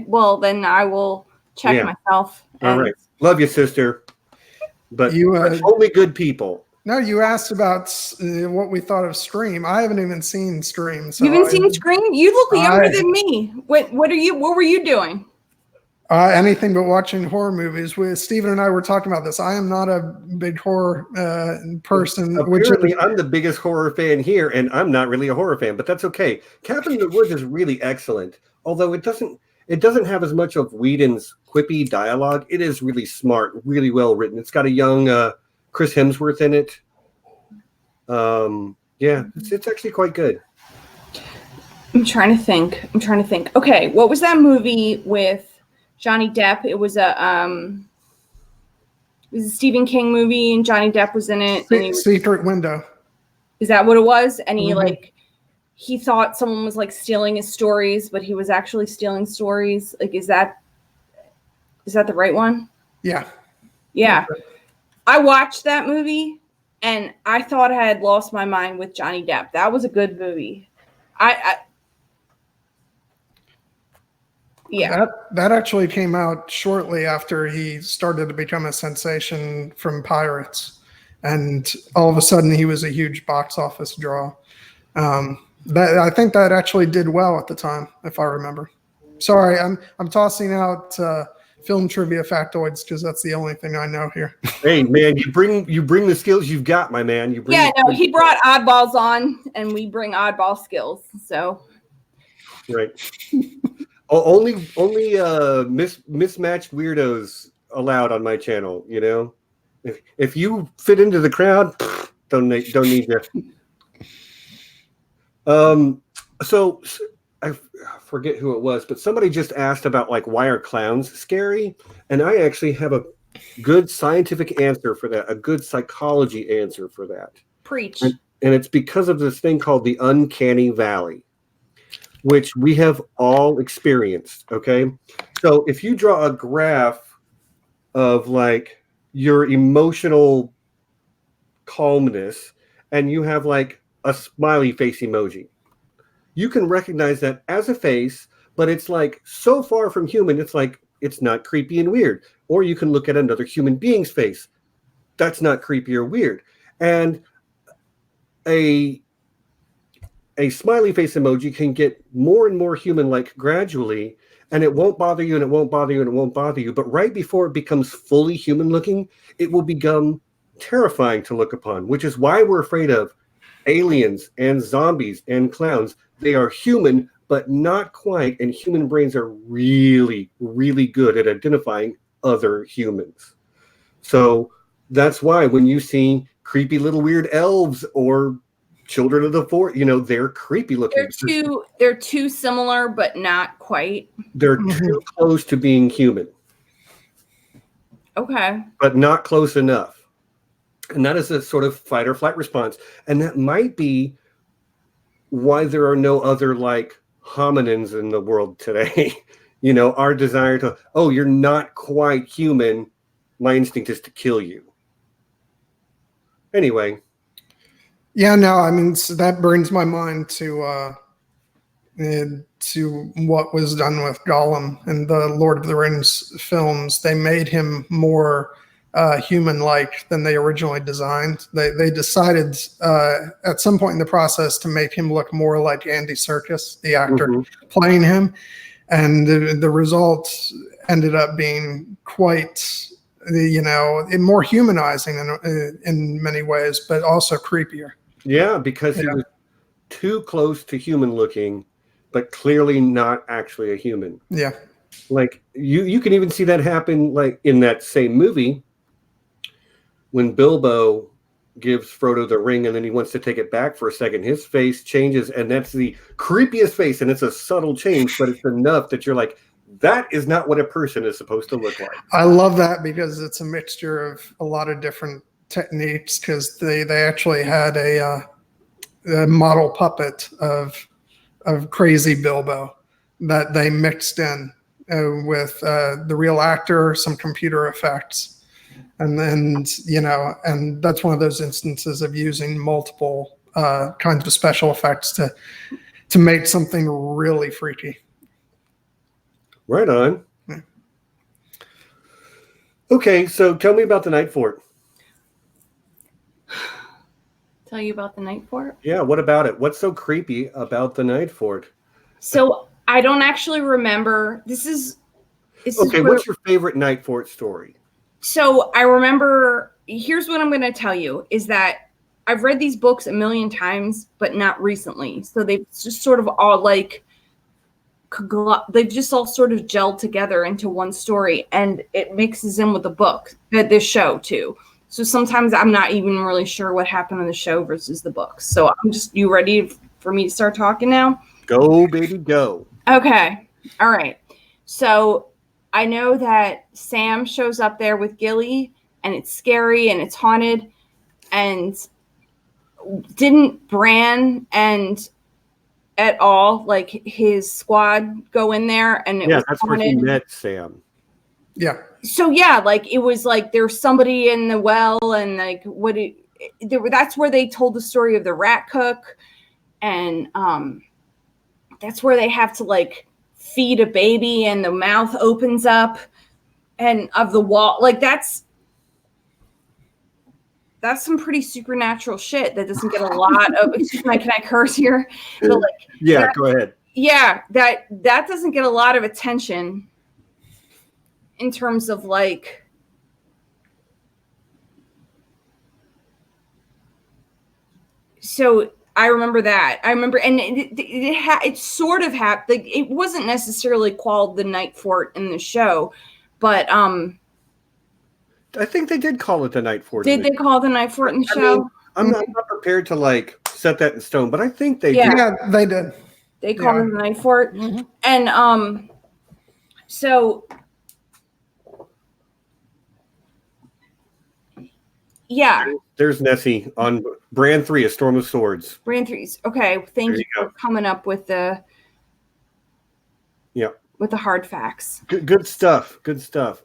well, then I will check myself. All right. Love you, sister. But only good people. No, you asked about what we thought of Scream. I haven't even seen Scream. So you haven't seen Scream? You look younger than me. What were you doing? Anything but watching horror movies. Steven and I were talking about this. I am not a big horror person. Apparently, I'm the biggest horror fan here, and I'm not really a horror fan, but that's okay. Cabin in the Woods is really excellent, although it doesn't have as much of Whedon's quippy dialogue. It is really smart, really well written. It's got a young Chris Hemsworth in it. It's actually quite good. I'm trying to think. Okay, what was that movie with Johnny Depp? It was a Stephen King movie, and Johnny Depp was in it. Secret Window. Is that what it was? And he thought someone was like stealing his stories, but he was actually stealing stories. Like, is that the right one? Yeah. Yeah. I watched that movie, and I thought I had lost my mind with Johnny Depp. That was a good movie. Yeah. That actually came out shortly after he started to become a sensation from Pirates. And all of a sudden he was a huge box office draw. I think that actually did well at the time, if I remember. Sorry, I'm tossing out film trivia factoids because that's the only thing I know here. Hey man, you bring the skills you've got, my man. He brought oddballs on, and we bring oddball skills. So right. Only mismatched weirdos allowed on my channel. You know, if you fit into the crowd, don't need you. So I forget who it was, but somebody just asked about like why are clowns scary, and I actually have a good scientific answer for that, a good psychology answer for that. Preach. And it's because of this thing called the uncanny valley, which we have all experienced, okay? So if you draw a graph of like your emotional calmness and you have like a smiley face emoji, you can recognize that as a face, but it's like so far from human, it's like It's not creepy and weird. Or you can look at another human being's face. That's not creepy or weird. And a smiley face emoji can get more and more human-like gradually, and it won't bother you, and it won't bother you, and it won't bother you. But right before it becomes fully human-looking, it will become terrifying to look upon, which is why we're afraid of aliens and zombies and clowns. They are human, but not quite, and human brains are really, really good at identifying other humans. So that's why when you see creepy little weird elves or children of the forest, they're creepy looking. They're too similar, but not quite. They're too close to being human. Okay. But not close enough. And that is a sort of fight or flight response. And that might be why there are no other like hominins in the world today. Our desire to, you're not quite human. My instinct is to kill you. Anyway. Yeah, no, I mean, so that brings my mind to what was done with Gollum in the Lord of the Rings films. They made him more human-like than they originally designed. They decided at some point in the process to make him look more like Andy Serkis, the actor playing him, and the result ended up being quite, more humanizing in many ways, but also creepier. Yeah, because he was too close to human looking, but clearly not actually a human. Yeah. Like you can even see that happen like in that same movie when Bilbo gives Frodo the ring and then he wants to take it back for a second. His face changes, and that's the creepiest face, and it's a subtle change, but it's enough that you're like, that is not what a person is supposed to look like. I love that because it's a mixture of a lot of different techniques, because they actually had a model puppet of crazy Bilbo that they mixed in with the real actor, some computer effects, and then and that's one of those instances of using multiple kinds of special effects to make something really freaky. Right on. Yeah. Okay, so tell me about the Night Fort. Tell you about the Night Fort? Yeah, what about it? What's so creepy about the Night Fort? So I don't actually remember. This is what's your favorite Night Fort story? So I remember, here's what I'm going to tell you, is that I've read these books a million times, but not recently. So they've just sort of all they've just all sort of gelled together into one story, and it mixes in with the book, this show too. So sometimes I'm not even really sure what happened on the show versus the books. So you ready for me to start talking now? Go, baby, go. Okay. All right. So I know that Sam shows up there with Gilly, and it's scary and it's haunted. And didn't Bran and at all, like his squad, go in there and it was that's haunted? where he met Sam. Yeah. So like it was like there's somebody in the well, and like that's where they told the story of the rat cook, and that's where they have to like feed a baby and the mouth opens up and of the wall. Like that's some pretty supernatural shit that doesn't get a lot of can I curse here? But Go ahead. Yeah, that doesn't get a lot of attention in terms of like so I remember that. I remember, and it sort of happened. Like, it wasn't necessarily called the Night Fort in the show, but I think they did call it the Night Fort. Did they call it the Night Fort in the show? Mean, I'm not prepared to like set that in stone, but I think they did. Yeah, they did. They called it the Night Fort, and so. Yeah. There's Nessie on Brand 3, A Storm of Swords. Brand 3's. Okay. Thank you for coming up with the with the hard facts. Good stuff. Good stuff.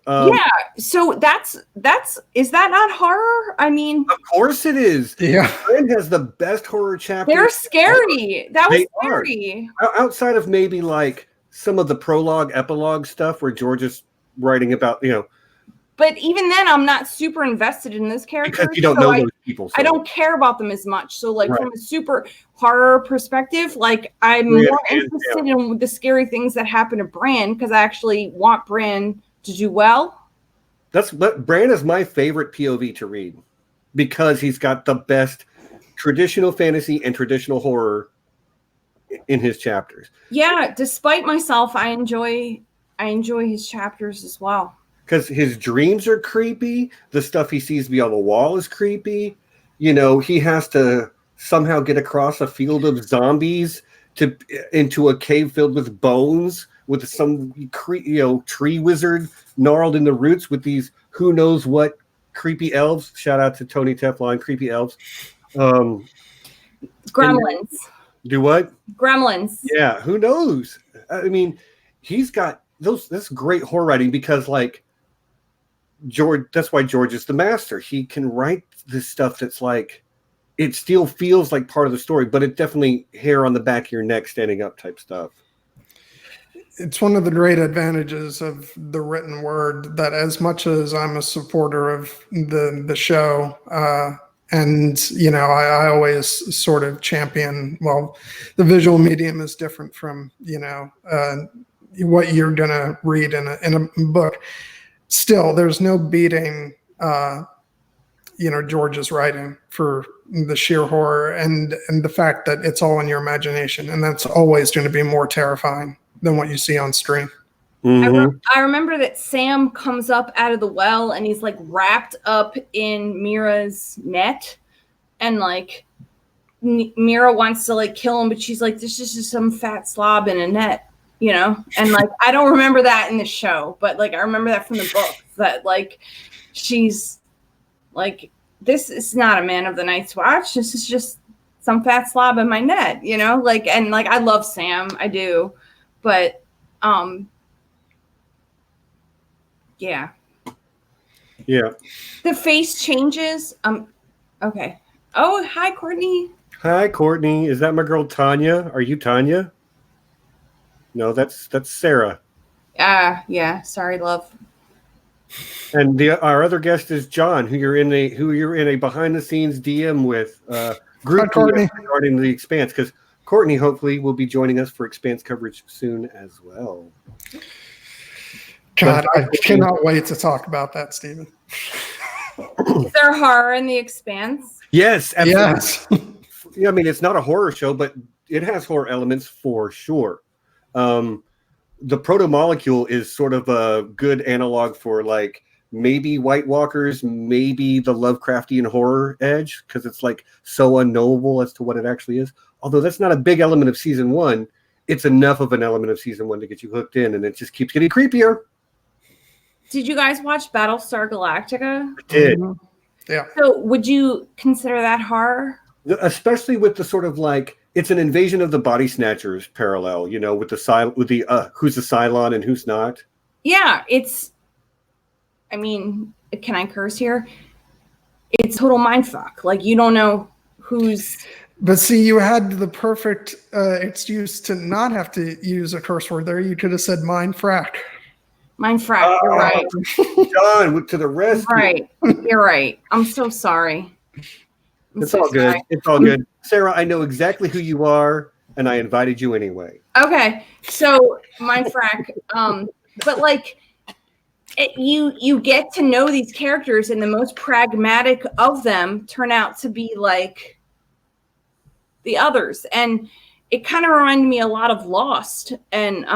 So is that not horror? I mean, of course it is. Yeah. Brand has the best horror chapters. They're scary. That was scary. Outside of maybe like some of the prologue, epilogue stuff where George is writing about, But even then, I'm not super invested in those characters. because you don't know those people. So. I don't care about them as much. So, like, Right. from a super horror perspective, like, I'm more interested in the scary things that happen to Bran because I actually want Bran to do well. But Bran is my favorite POV to read because he's got the best traditional fantasy and traditional horror in his chapters. Yeah, despite myself, I enjoy his chapters as well. Because his dreams are creepy. The stuff he sees beyond the wall is creepy. He has to somehow get across a field of zombies into a cave filled with bones with some tree wizard gnarled in the roots with these who knows what creepy elves. Shout out to Tony Teflon, creepy elves. Gremlins. Do what? Gremlins. Yeah, who knows? I mean, he's got that's great horror writing because like George, that's why George is the master. He can write this stuff that's like it still feels like part of the story, but it definitely hair on the back of your neck standing up type stuff. It's one of the great advantages of the written word that as much as I'm a supporter of the show, and I always sort of champion, well, the visual medium is different from, what you're going to read in a book. Still, there's no beating, George's writing for the sheer horror and the fact that it's all in your imagination. And that's always going to be more terrifying than what you see on screen. Mm-hmm. I remember that Sam comes up out of the well and he's like wrapped up in Mira's net. And like Mira wants to like kill him, but she's like, this is just some fat slob in a net. And like I don't remember that in the show, but like I remember that from the book that like she's like, this is not a Man of the Night's Watch. This is just some fat slob in my net, like, and like I love Sam, I do, but yeah. The face changes. Okay. Oh, hi, Courtney. Hi, Courtney. Is that my girl Tanya? Are you Tanya? No, that's Sarah. Yeah. Sorry, love. And our other guest is John, who you're in a behind the scenes DM with group regarding the Expanse, because Courtney hopefully will be joining us for Expanse coverage soon as well. God, I cannot wait to talk about that, Stephen. Is there horror in the Expanse? Yes, absolutely. Yes. I mean, it's not a horror show, but it has horror elements for sure. The proto-molecule is sort of a good analog for like maybe White Walkers, maybe the Lovecraftian horror edge, because it's like so unknowable as to what it actually is. Although that's not a big element of season one, it's enough of an element of season one to get you hooked in, and it just keeps getting creepier. Did you guys watch Battlestar Galactica? I did. Mm-hmm. Yeah. So would you consider that horror? Especially with the sort of like it's an Invasion of the Body Snatchers parallel, with the who's the Cylon and who's not. Yeah, I mean, can I curse here? It's total mindfuck. Like you don't know who's. But see, you had the perfect excuse to not have to use a curse word there. You could have said mind frack. Mind frack. You're right. John, to the rescue. Right. You're right. I'm so sorry. It's all good. It's all good. Sarah, I know exactly who you are, and I invited you anyway. Okay. So, mind frack. But like, you get to know these characters, and the most pragmatic of them turn out to be like the others. And it kind of reminded me a lot of Lost. And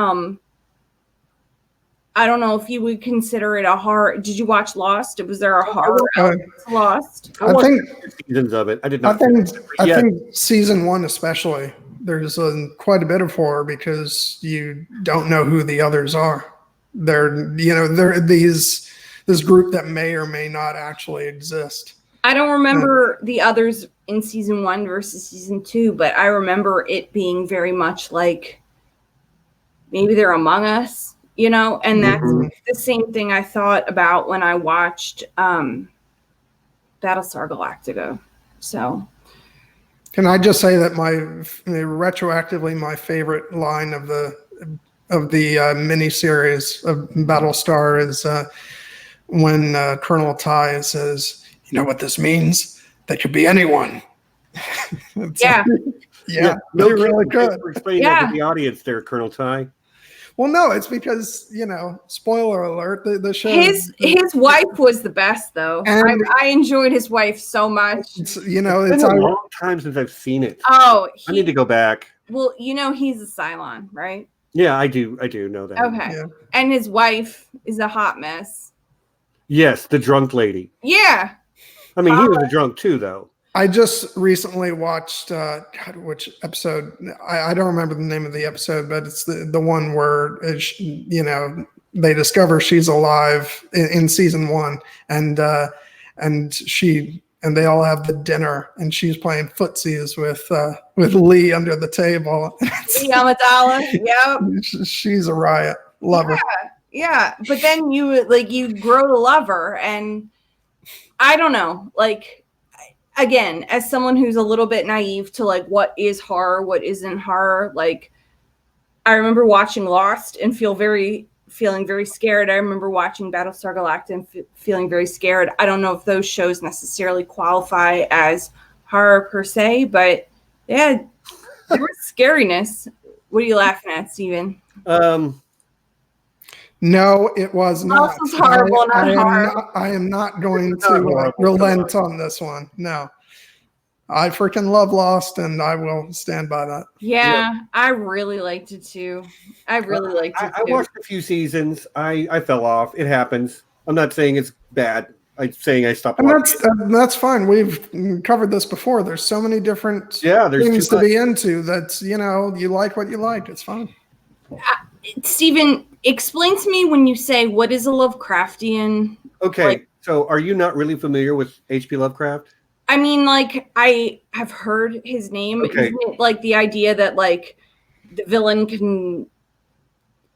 I don't know if you would consider it a horror. Did you watch Lost? Was there a horror element to Lost? I think seasons of it. I did not. I think season one especially. There's quite a bit of horror because you don't know who the others are. They're this group that may or may not actually exist. I don't remember the others in season one versus season two, but I remember it being very much like maybe they're among us. And that's the same thing I thought about when I watched Battlestar Galactica. So, can I just say that retroactively my favorite line of the miniseries of Battlestar is when Colonel Ty says, "You know what this means? They could be anyone." It's Yeah. yeah, No they really kidding. Thanks could. for explaining that to the audience there, Colonel Ty. Well, no, it's because, spoiler alert, the show. His wife was the best, though. And- I enjoyed his wife so much. It's, It's been a long time since I've seen it. Oh, I need to go back. Well, he's a Cylon, right? Yeah, I do know that. Okay. Yeah. And his wife is a hot mess. Yes, the drunk lady. Yeah. I mean, he was a drunk too, though. I just recently watched God, which episode? I don't remember the name of the episode, but it's the one where they discover she's alive in season 1, and they all have the dinner, and she's playing footsies with Lee under the table. Lee Amidala. Yep. She's a riot. Love her. Yeah. But then you grow to love her, and I don't know, again, as someone who's a little bit naive to what is horror, what isn't horror, I remember watching Lost and feeling very scared. I remember watching Battlestar Galactica and feeling very scared. I don't know if those shows necessarily qualify as horror per se, but yeah, there was scariness. What are you laughing at, Steven? No, it was not. This is horrible, I am not going to relent on this one. No. I freaking love Lost, and I will stand by that. Yeah, I really liked it too. I watched a few seasons. I fell off. It happens. I'm not saying it's bad. I'm saying I stopped watching. And that's fine. We've covered this before. There's so many different things to be into that, you like what you like. It's fine. Steven, explain to me when you say, what is a Lovecraftian? Okay, so are you not really familiar with H.P. Lovecraft? I mean, I have heard his name. Okay. Isn't it the idea that the villain can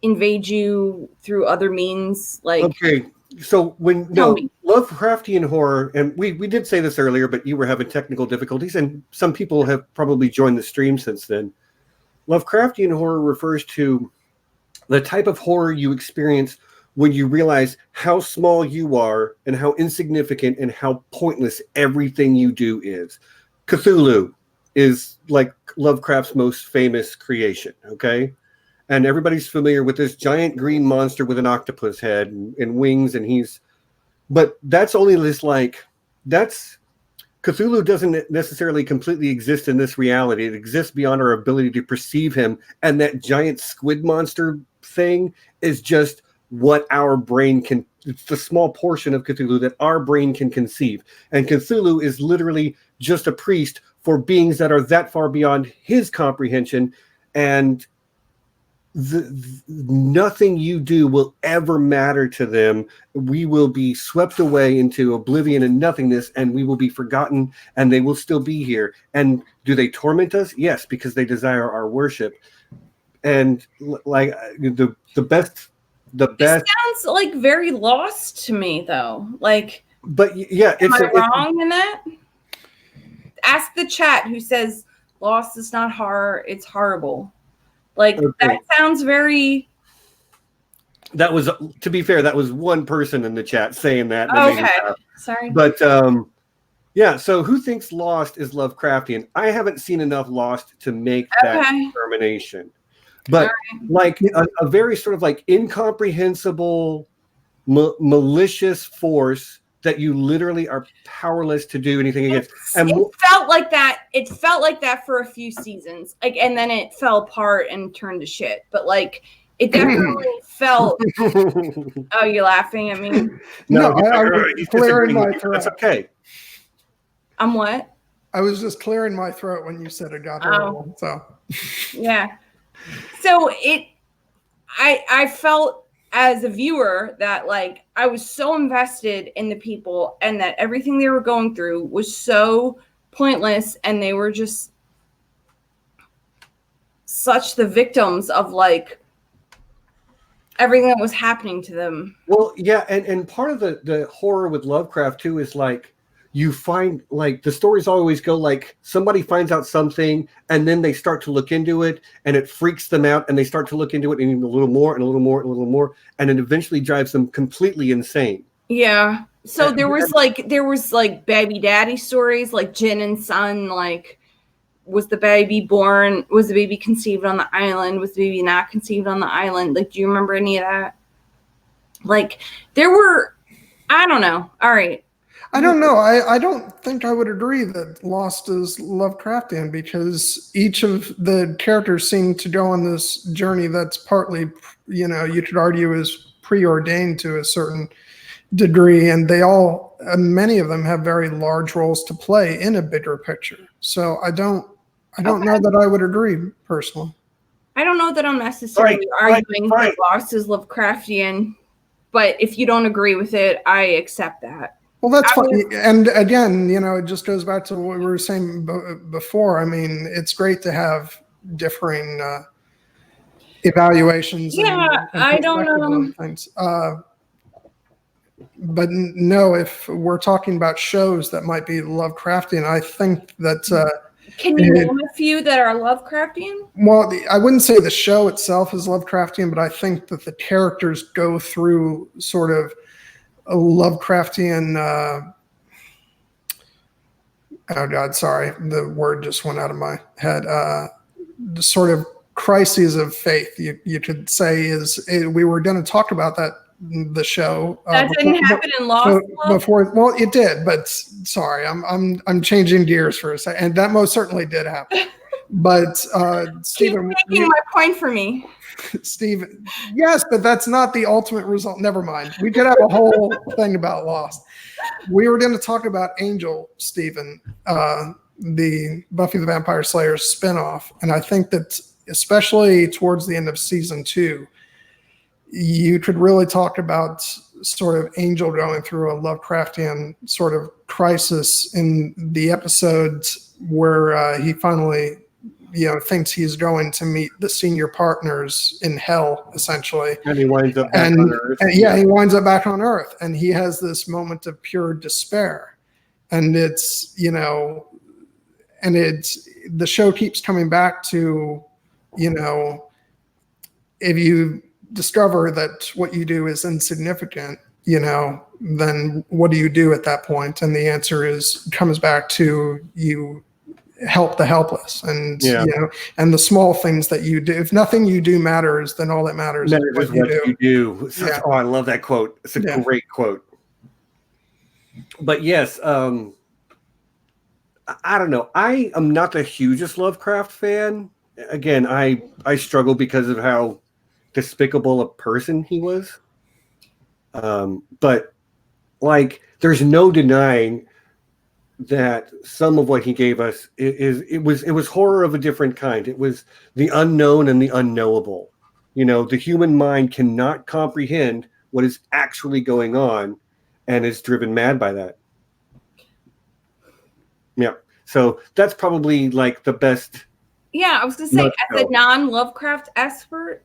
invade you through other means? Okay, so Lovecraftian horror, and we did say this earlier, but you were having technical difficulties, and some people have probably joined the stream since then. Lovecraftian horror refers to the type of horror you experience when you realize how small you are and how insignificant and how pointless everything you do is. Cthulhu is Lovecraft's most famous creation, okay? And everybody's familiar with this giant green monster with an octopus head and wings, but that's only this Cthulhu doesn't necessarily completely exist in this reality. It exists beyond our ability to perceive him, and that giant squid monster thing is just what our brain can. It's the small portion of Cthulhu that our brain can conceive, and Cthulhu is literally just a priest for beings that are that far beyond his comprehension, and nothing you do will ever matter to them. We will be swept away into oblivion and nothingness, and we will be forgotten, and they will still be here. And do they torment us? Yes, because they desire our worship. And the best. It sounds very Lost to me, though. But yeah, am I wrong in that? Ask the chat who says Lost is not horror; it's horrible. That sounds very. That was, to be fair, that was one person in the chat saying that. Okay, sorry. But yeah. So who thinks Lost is Lovecraftian? I haven't seen enough Lost to make that determination. But a very sort of incomprehensible, malicious force that you literally are powerless to do anything against. And it felt like that. It felt like that for a few seasons, and then it fell apart and turned to shit. But it definitely felt. Oh, you're laughing at me? No, I'm clearing my throat. That's okay. I'm what? I was just clearing my throat when you said it got horrible. So yeah. So I felt as a viewer that I was so invested in the people, and that everything they were going through was so pointless, and they were just such the victims of everything that was happening to them. Well, yeah, and part of the horror with Lovecraft too is you find like the stories always go like somebody finds out something and then they start to look into it and it freaks them out and they start to look into it and a little more and a little more and a little more and it eventually drives them completely insane. Yeah. So there was like baby daddy stories, like Jin and Sun, like was the baby conceived on the island? Was the baby not conceived on the island? Like, do you remember any of that? Like there were, I don't know. All right. I don't know. I don't think I would agree that Lost is Lovecraftian because each of the characters seem to go on this journey that's partly, you could argue is preordained to a certain degree, and many of them have very large roles to play in a bigger picture. So I don't know that I would agree personally. I don't know that I'm necessarily arguing that Lost is Lovecraftian, but if you don't agree with it, I accept that. Well, that's fine. And again, it just goes back to what we were saying before. I mean, it's great to have differing evaluations. Yeah, and I don't know. Things. But no, if we're talking about shows that might be Lovecraftian, I think that. Can you name a few that are Lovecraftian? Well, I wouldn't say the show itself is Lovecraftian, but I think that the characters go through sort of a Lovecraftian. Oh God, sorry, the word just went out of my head. The sort of crises of faith, you could say, we were going to talk about that the show. That didn't happen in Lost. Before, well, it did, but sorry, I'm changing gears for a second, and that most certainly did happen. But Stephen, keep making my point for me. Stephen, yes, but that's not the ultimate result. Never mind. We could have a whole thing about Lost. We were going to talk about Angel, Stephen, the Buffy the Vampire Slayer spinoff, and I think that especially towards the end of season 2, you could really talk about sort of Angel going through a Lovecraftian sort of crisis in the episodes where he finally, thinks he's going to meet the senior partners in hell, essentially. And he winds up back on Earth. He winds up back on Earth, and he has this moment of pure despair. And it's, the show keeps coming back to, if you discover that what you do is insignificant, then what do you do at that point? And the answer comes back to you help the helpless, and and the small things that you do. If nothing you do matters, then all that matters is what you do. Oh, I love that quote. It's a great quote. But yes, I don't know. I am not the hugest Lovecraft fan. Again, I struggle because of how despicable a person he was. But like, there's no denying that some of what he gave us it was horror of a different kind. It was the unknown and the unknowable. The human mind cannot comprehend what is actually going on and is driven mad by that. Yeah. So that's probably like the best. Yeah, I was gonna say, as a non-Lovecraft expert,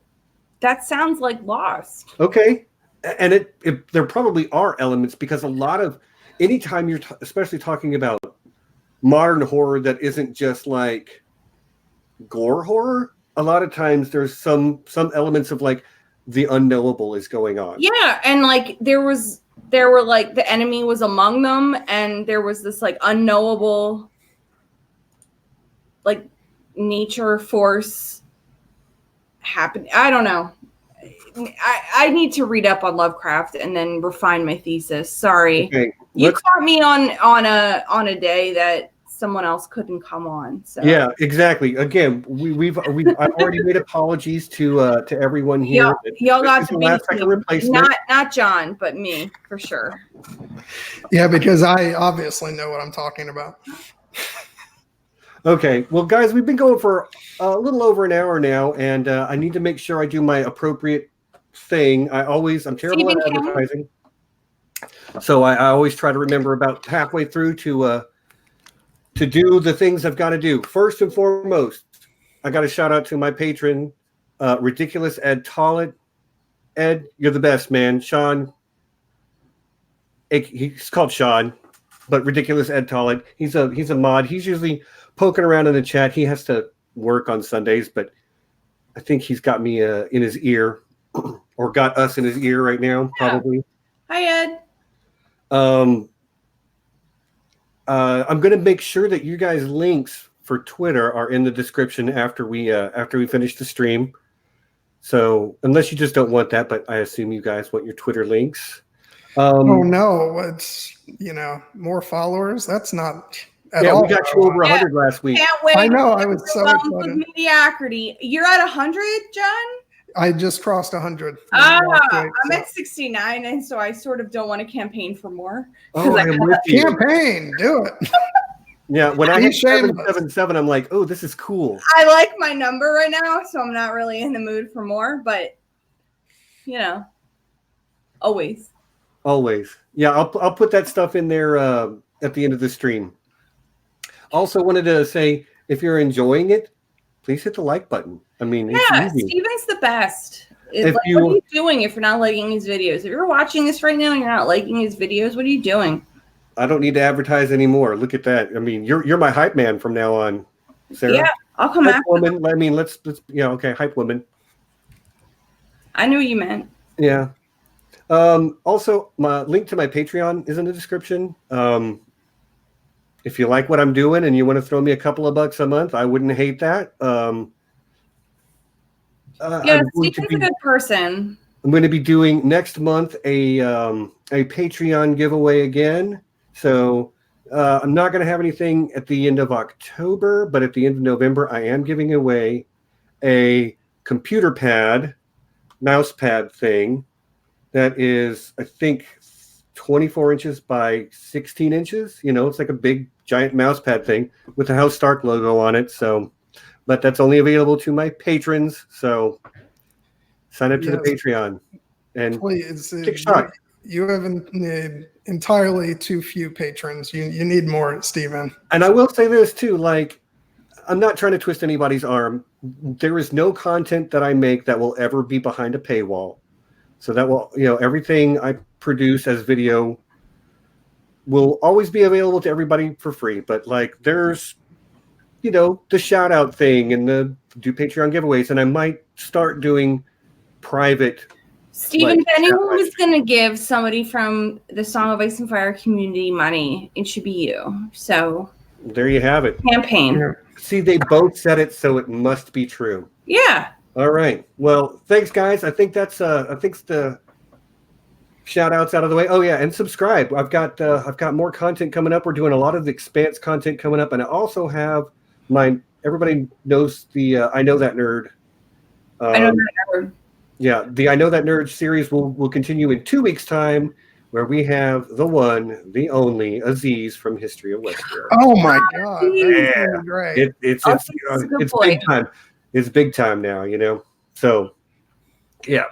that sounds like Lost. Okay. And there probably are elements, because a lot of, anytime you're especially talking about modern horror that isn't just like gore horror, a lot of times there's some elements of like the unknowable is going on. Yeah, and like there were like the enemy was among them, and there was this like unknowable like nature force happening. I don't know. I need to read up on Lovecraft and then refine my thesis. Sorry. Okay, you caught me on a day that someone else couldn't come on. So yeah, exactly. Again, I've already made apologies to everyone here. Y'all got to be not John, but me for sure. Yeah, because I obviously know what I'm talking about. Okay, well, guys, we've been going for a little over an hour now, and I need to make sure I do my appropriate thing. I'm terrible at advertising, so I always try to remember about halfway through to do the things I've got to do. First and foremost, I got to shout out to my patron, ridiculous Ed Tollett. Ed, you're the best, man. Sean, he's called Sean. but ridiculous Ed Tollett. He's a mod. He's usually poking around in the chat. He has to work on Sundays, but I think he's got me in his ear, or got us in his ear right now, probably. Hi, Ed. I'm going to make sure that you guys' links for Twitter are in the description after we finish the stream. So unless you just don't want that, but I assume you guys want your Twitter links. Oh no, it's more followers. That's not at all. We got you over 100 last week. Can't wait. I know. I was so with excited. mediocrity. You're at 100, John? I just crossed 100. I'm at 69, and so I sort of don't want to campaign for more. Oh, I'm with you. Campaign, do it. Yeah, when I hit 777, I'm like, oh, this is cool. I like my number right now, so I'm not really in the mood for more, but always. Always. Yeah, I'll put that stuff in there at the end of the stream. Also wanted to say, if you're enjoying it, please hit the like button. I mean, it's easy. Steven's the best. What are you doing if you're not liking his videos? If you're watching this right now and you're not liking his videos, what are you doing? I don't need to advertise anymore. Look at that. I mean, you're my hype man from now on, Sarah. Yeah, I'll come after woman. I mean, let's okay, hype woman. I knew what you meant. Yeah. Also, my link to my Patreon is in the description. If you like what I'm doing and you want to throw me a couple of bucks a month, I wouldn't hate that. Steven's a good person. I'm going to be doing next month a Patreon giveaway again. So I'm not going to have anything at the end of October, but at the end of November, I am giving away a computer pad, mouse pad thing that is, I think, 24 inches by 16 inches. It's like a big, giant mouse pad thing with the House Stark logo on it. So, but that's only available to my patrons. So sign up to the Patreon and please take a shot. You have entirely too few patrons. You need more, Steven. And I will say this too, like, I'm not trying to twist anybody's arm. There is no content that I make that will ever be behind a paywall. So that will, everything I produce as video will always be available to everybody for free. But like, there's, the shout out thing and the do Patreon giveaways. And I might start doing private. Steven, if anyone was going to give somebody from the Song of Ice and Fire community money, it should be you. So there you have it. Campaign. Yeah. See, they both said it, so it must be true. Yeah. All right. Well, thanks, guys. I think that's the shout outs out of the way. Oh yeah, and subscribe. I've got more content coming up. We're doing a lot of the Expanse content coming up, and I also have everybody knows the I Know That Nerd. I Know That Nerd. Yeah, the I Know That Nerd series will continue in 2 weeks' time, where we have the one, the only Aziz from History of Webster. Oh my God! Yeah, great. It's big time. It's big time now, So, yeah.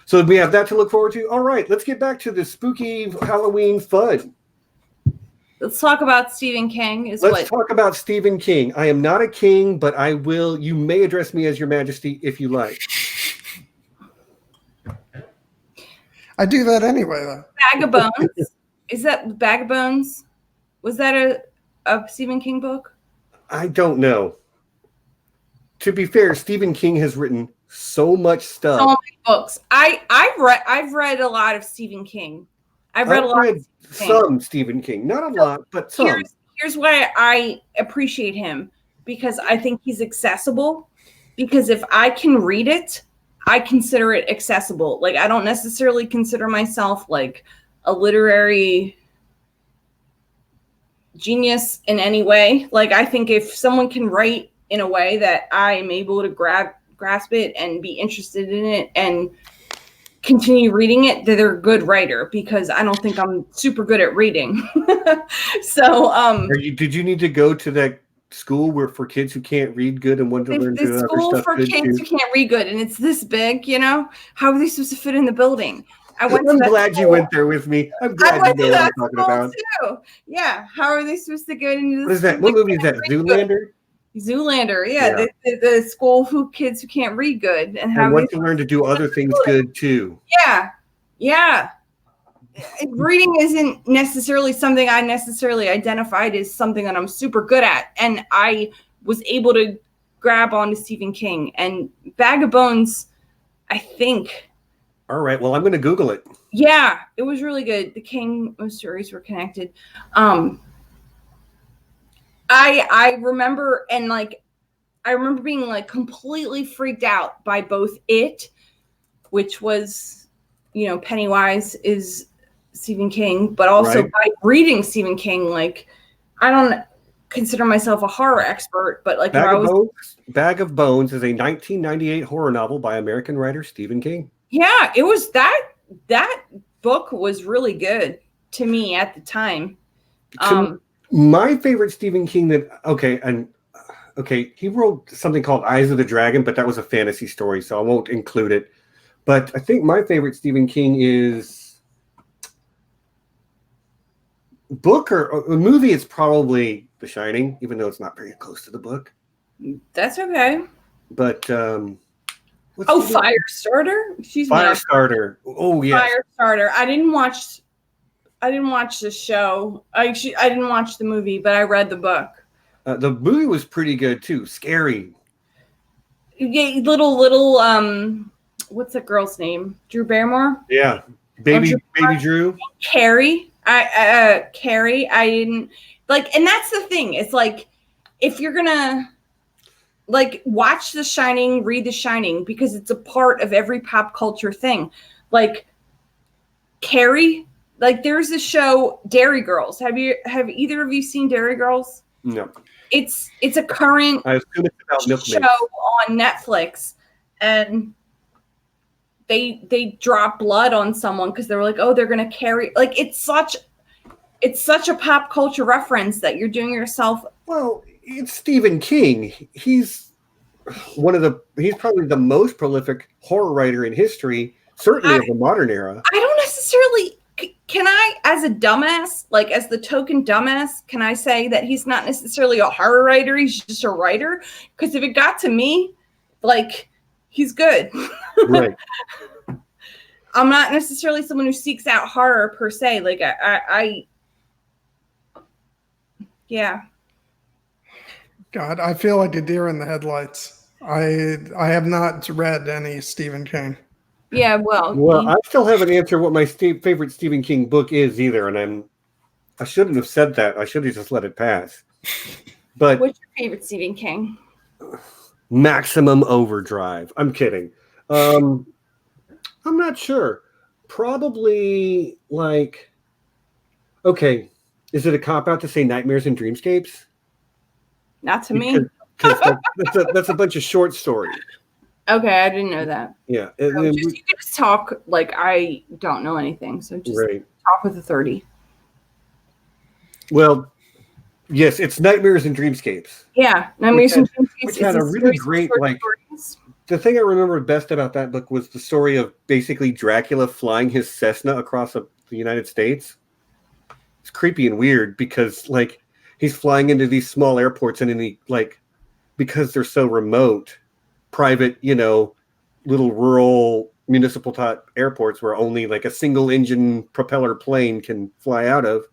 So we have that to look forward to. All right, let's get back to the spooky Halloween fun. Let's talk about Stephen King. Let's talk about Stephen King. I am not a king, but I will. You may address me as Your Majesty if you like. I do that anyway, though. Bag of Bones. Is that Bag of Bones? Was that a Stephen King book? I don't know. To be fair, Stephen King has written so much stuff. So many books. I've read a lot of Stephen King. I've read some Stephen King. Not a lot, but some. Here's why I appreciate him, because I think he's accessible. Because if I can read it, I consider it accessible. Like, I don't necessarily consider myself like a literary genius in any way. Like, I think if someone can write in a way that I am able to grasp it and be interested in it and continue reading it, that they're a good writer, because I don't think I'm super good at reading. So, did you need to go to that school for kids who can't read good and want to learn the school for kids who can't read good, and it's this big, how are they supposed to fit in the building? I'm glad you went there with me. I'm glad you know what I'm talking about. Too. Yeah, how are they supposed to get into this? What is that? What movie is that? Zoolander, yeah. The school kids who can't read good and want to learn to do other things good too. Yeah. reading isn't necessarily something I necessarily identified as something that I'm super good at. And I was able to grab onto Stephen King. And Bag of Bones, I think. All right. Well, I'm going to Google it. Yeah, it was really good. The King stories were connected. I remember, and like, I remember being like completely freaked out by both it, which was, you know, Pennywise is Stephen King, but also by reading Stephen King, like, I don't consider myself a horror expert, but like, Bag of Bones is a 1998 horror novel by American writer Stephen King. Yeah, it was that book was really good to me at the time. My favorite Stephen King he wrote something called Eyes of the Dragon, but that was a fantasy story, so I won't include it. But I think my favorite Stephen King is book or a movie. It's probably The Shining, even though it's not very close to the book. That's okay. But Firestarter. Firestarter. Oh yeah, Firestarter. I didn't watch the show. I didn't watch the movie, but I read the book. The movie was pretty good too. Scary. Yeah, little. What's that girl's name? Drew Barrymore. Yeah, baby Drew. Carrie. Carrie. I didn't like, and that's the thing. It's like, if you're gonna like watch The Shining, read The Shining, because it's a part of every pop culture thing. Like Carrie. Like there's a show, Dairy Girls. Have either of you seen Dairy Girls? No. It's a current show on Netflix, and they drop blood on someone because they were like, oh, they're gonna carry. Like it's such a pop culture reference that you're doing yourself. Well, it's Stephen King. He's probably the most prolific horror writer in history, certainly of the modern era. I don't necessarily. Can I, as a dumbass, like as the token dumbass, can I say that he's not necessarily a horror writer? He's just a writer. Because if it got to me, like, he's good. Right. I'm not necessarily someone who seeks out horror per se. Like yeah. God, I feel like a deer in the headlights. I have not read any Stephen King. Yeah, well, I still haven't answered what my favorite Stephen King book is either, and I shouldn't have said that. I should have just let it pass. But what's your favorite Stephen King? Maximum Overdrive. I'm kidding. I'm not sure. Probably like, okay, is it a cop out to say Nightmares and Dreamscapes? Not to me. Because that's a bunch of short stories. Okay, I didn't know that. Yeah. You can just talk like I don't know anything. So just talk with a 30. Well, yes, it's Nightmares and Dreamscapes. Yeah, Nightmares and Dreamscapes. Which had a really great, like, the thing I remember best about that book was the story of basically Dracula flying his Cessna across the United States. It's creepy and weird because, like, he's flying into these small airports and then because they're so remote, private, little rural municipal type airports where only like a single engine propeller plane can fly out of.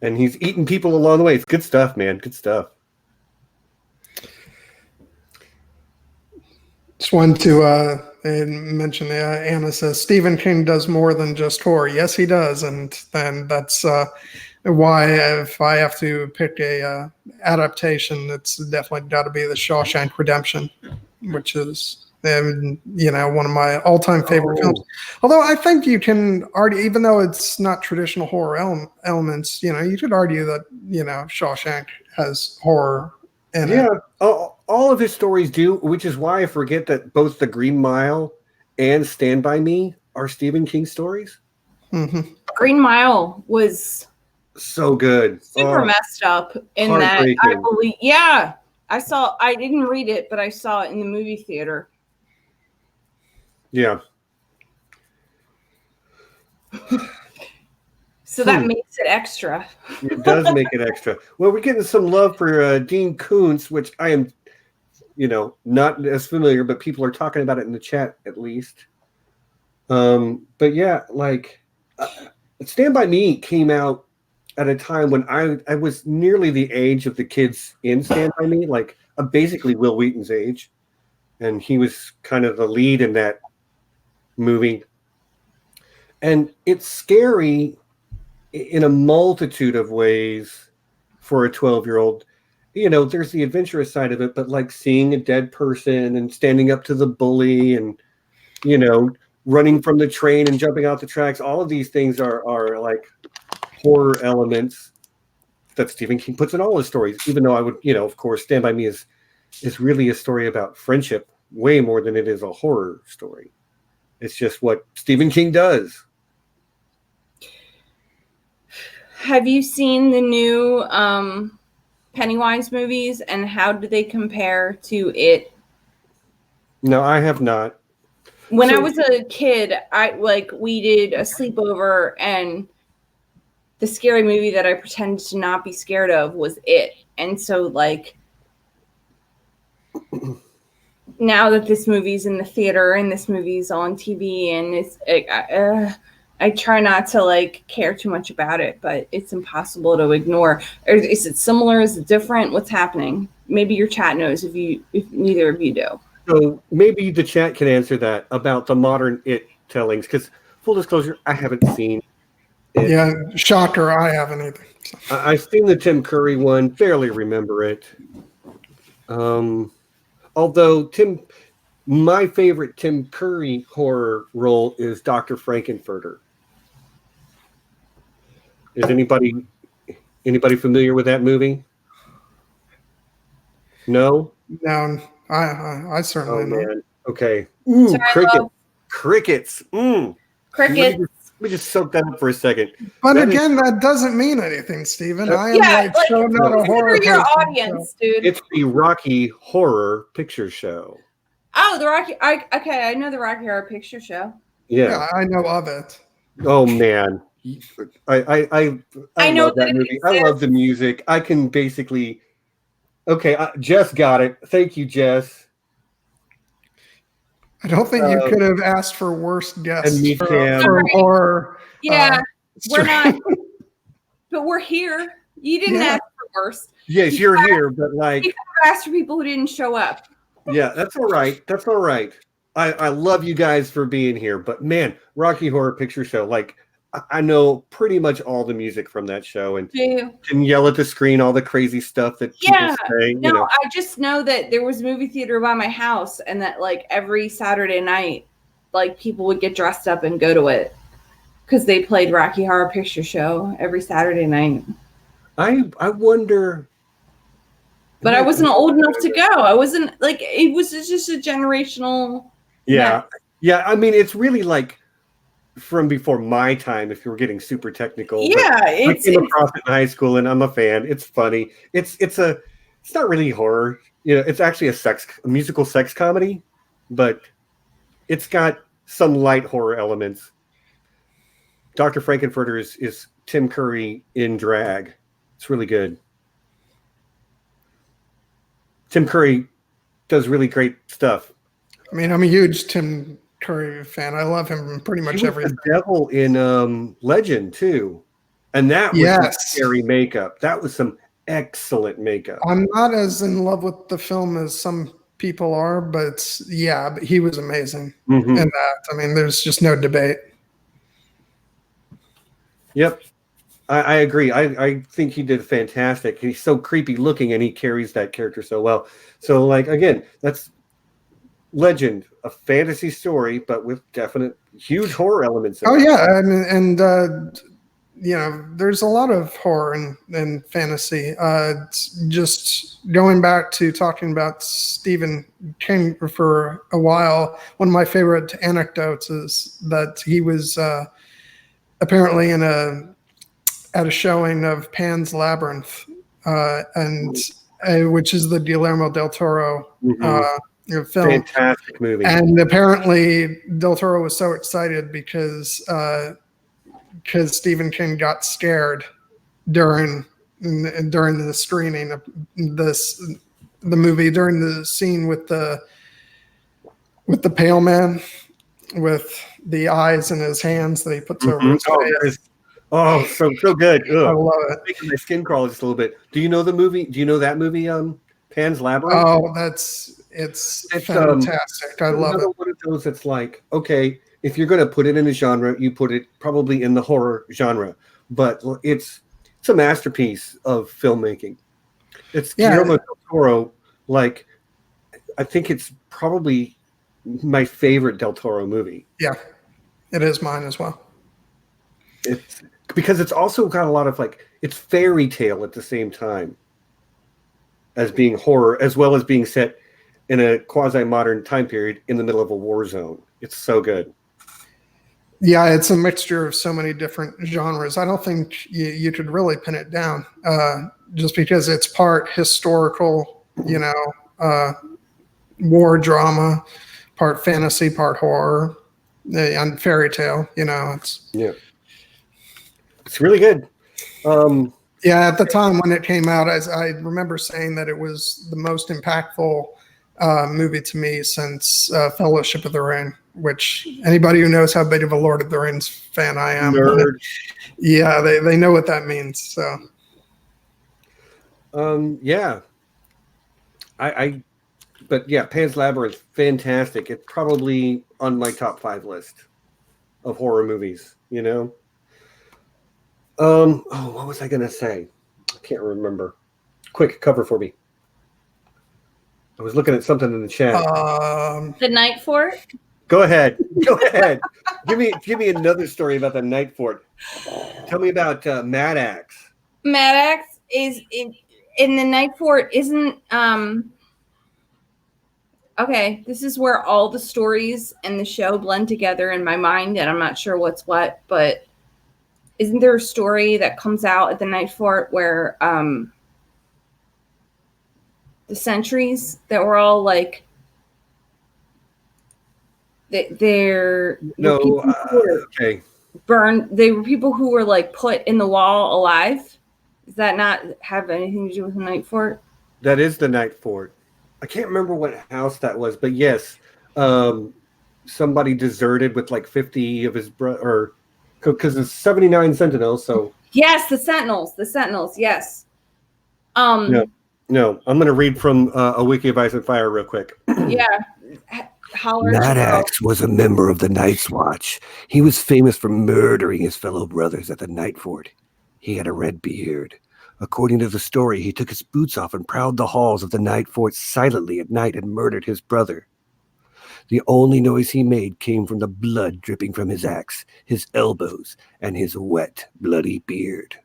And he's eating people along the way. It's good stuff, man. Good stuff. Just wanted to mention, Anna says, Stephen King does more than just horror. Yes, he does. And that's why if I have to pick a adaptation, it's definitely got to be The Shawshank Redemption, which is one of my all-time favorite films. Although I think you can argue, even though it's not traditional horror elements, you could argue that Shawshank has horror in it. Yeah, all of his stories do, which is why I forget that both The Green Mile and Stand By Me are Stephen King stories. Mm-hmm. Green Mile was so good, super messed up in that. I believe, yeah. I didn't read it, but I saw it in the movie theater. Yeah. So that makes it extra. It does make it extra. Well, we're getting some love for Dean Koontz, which I am, not as familiar, but people are talking about it in the chat at least. But yeah, like Stand By Me came out at a time when I was nearly the age of the kids in Stand By Me, like basically Will Wheaton's age, and he was kind of the lead in that movie. And it's scary in a multitude of ways for a 12-year-old. You know, there's the adventurous side of it, but like seeing a dead person and standing up to the bully and, you know, running from the train and jumping out the tracks, all of these things are like horror elements that Stephen King puts in all his stories, even though I would, you know, of course, Stand By Me is really a story about friendship way more than it is a horror story. It's just what Stephen King does. Have you seen the new Pennywise movies, and how do they compare to it? No, I have not. When I was a kid, we did a sleepover, and the scary movie that I pretended to not be scared of was it. And so, like, now that this movie's in the theater and this movie's on TV, and it's I try not to like care too much about it, but it's impossible to ignore. Or is it similar? Is it different? What's happening? Maybe your chat knows if neither of you do. So maybe the chat can answer that about the modern It tellings, because full disclosure, I haven't seen it. Yeah, shocker, I haven't either. So. I've seen the Tim Curry one, barely remember it. Although my favorite Tim Curry horror role is Dr. Frankenfurter. Is anybody familiar with that movie? No? No, I certainly know. Man. Okay. Ooh, Sorry, crickets. Crickets. Let me just soak that up for a second. But that doesn't mean anything, Stephen. I am so not a horror your person, audience, so. dude. It's the Rocky Horror Picture Show. Oh, the Rocky. I know the Rocky Horror Picture Show. Yeah, I know of it. Oh man, I know love that movie. I love the music. I can basically. Okay, Jess got it. Thank you, Jess. I don't think you could have asked for worse guests for horror. Yeah, we're not. But we're here. You didn't ask for worse. Yes, you're here, but like. You could have asked for people who didn't show up. Yeah, that's all right. That's all right. I love you guys for being here, but man, Rocky Horror Picture Show, like I know pretty much all the music from that show and can yell at the screen all the crazy stuff that people say. No, I just know that there was a movie theater by my house, and that like every Saturday night, like people would get dressed up and go to it because they played Rocky Horror Picture Show every Saturday night. I wonder. But I wasn't old enough to go. I wasn't like, it was just a generational. Yeah. Mess. Yeah. I mean, it's really like from before my time, if you were getting super technical. Yeah. I came across it in high school and I'm a fan. It's funny. It's not really horror. You know, it's actually a musical sex comedy, but it's got some light horror elements. Dr. Frankenfurter is Tim Curry in drag. It's really good. Tim Curry does really great stuff. I mean, I'm a huge Tim Curry fan. I love him in pretty much everything. The devil in Legend too, and that was scary makeup. That was some excellent makeup. I'm not as in love with the film as some people are, but he was amazing in that. I mean, there's just no debate. Yep. I agree. I think he did fantastic. He's so creepy looking and he carries that character so well. So like, again, that's Legend, a fantasy story, but with definite huge horror elements. And there's a lot of horror and fantasy. Just going back to talking about Stephen King for a while, one of my favorite anecdotes is that he was apparently at a showing of Pan's Labyrinth, which is the Guillermo del Toro film. Fantastic movie. And apparently Del Toro was so excited because Stephen King got scared during the screening of the movie, during the scene with the pale man. with the eyes in his hands that he puts over his face. So good. I Ugh. love it. Making my skin crawl just a little bit. Do you know the movie? Do you know that movie? Pan's Labyrinth. Oh, it's fantastic. I love it. One of those that's like, okay, if you're going to put it in a genre, you put it probably in the horror genre, but it's a masterpiece of filmmaking. It's Guillermo del Toro. Like, I think it's probably my favorite Del Toro movie. Yeah, it is mine as well. It's because it's also got a lot of like, it's fairy tale at the same time as being horror, as well as being set in a quasi-modern time period in the middle of a war zone. It's so good. Yeah, it's a mixture of so many different genres. I don't think you could really pin it down, just because it's part historical, war drama, part fantasy, part horror, and fairy tale. It's really good. At the time when it came out, I remember saying that it was the most impactful movie to me since Fellowship of the Ring, which anybody who knows how big of a Lord of the Rings fan I am, they know what that means. So, Pan's Labyrinth, fantastic. It's probably on my top 5 list of horror movies. What was I gonna say? I can't remember. Quick, cover for me. I was looking at something in the chat. The Night Fort. Go ahead. Give me another story about the Night Fort. Tell me about Mad Axe. Mad Axe is in the Night Fort. Isn't okay? This is where all the stories and the show blend together in my mind, and I'm not sure what's what, but isn't there a story that comes out at the Night Fort where the sentries that were all like they're okay, burned. They were people who were like put in the wall alive. Does that not have anything to do with the Night Fort? That is the Night Fort. I can't remember what house that was, but yes, somebody deserted with like 50 of his brother, because it's 79 Sentinels. So yes, the Sentinels. Yes. No, I'm going to read from a wiki of Ice and Fire real quick. Yeah. Mad Axe was a member of the Night's Watch. He was famous for murdering his fellow brothers at the Night Fort. He had a red beard. According to the story, he took his boots off and prowled the halls of the Night Fort silently at night and murdered his brother. The only noise he made came from the blood dripping from his axe, his elbows, and his wet, bloody beard.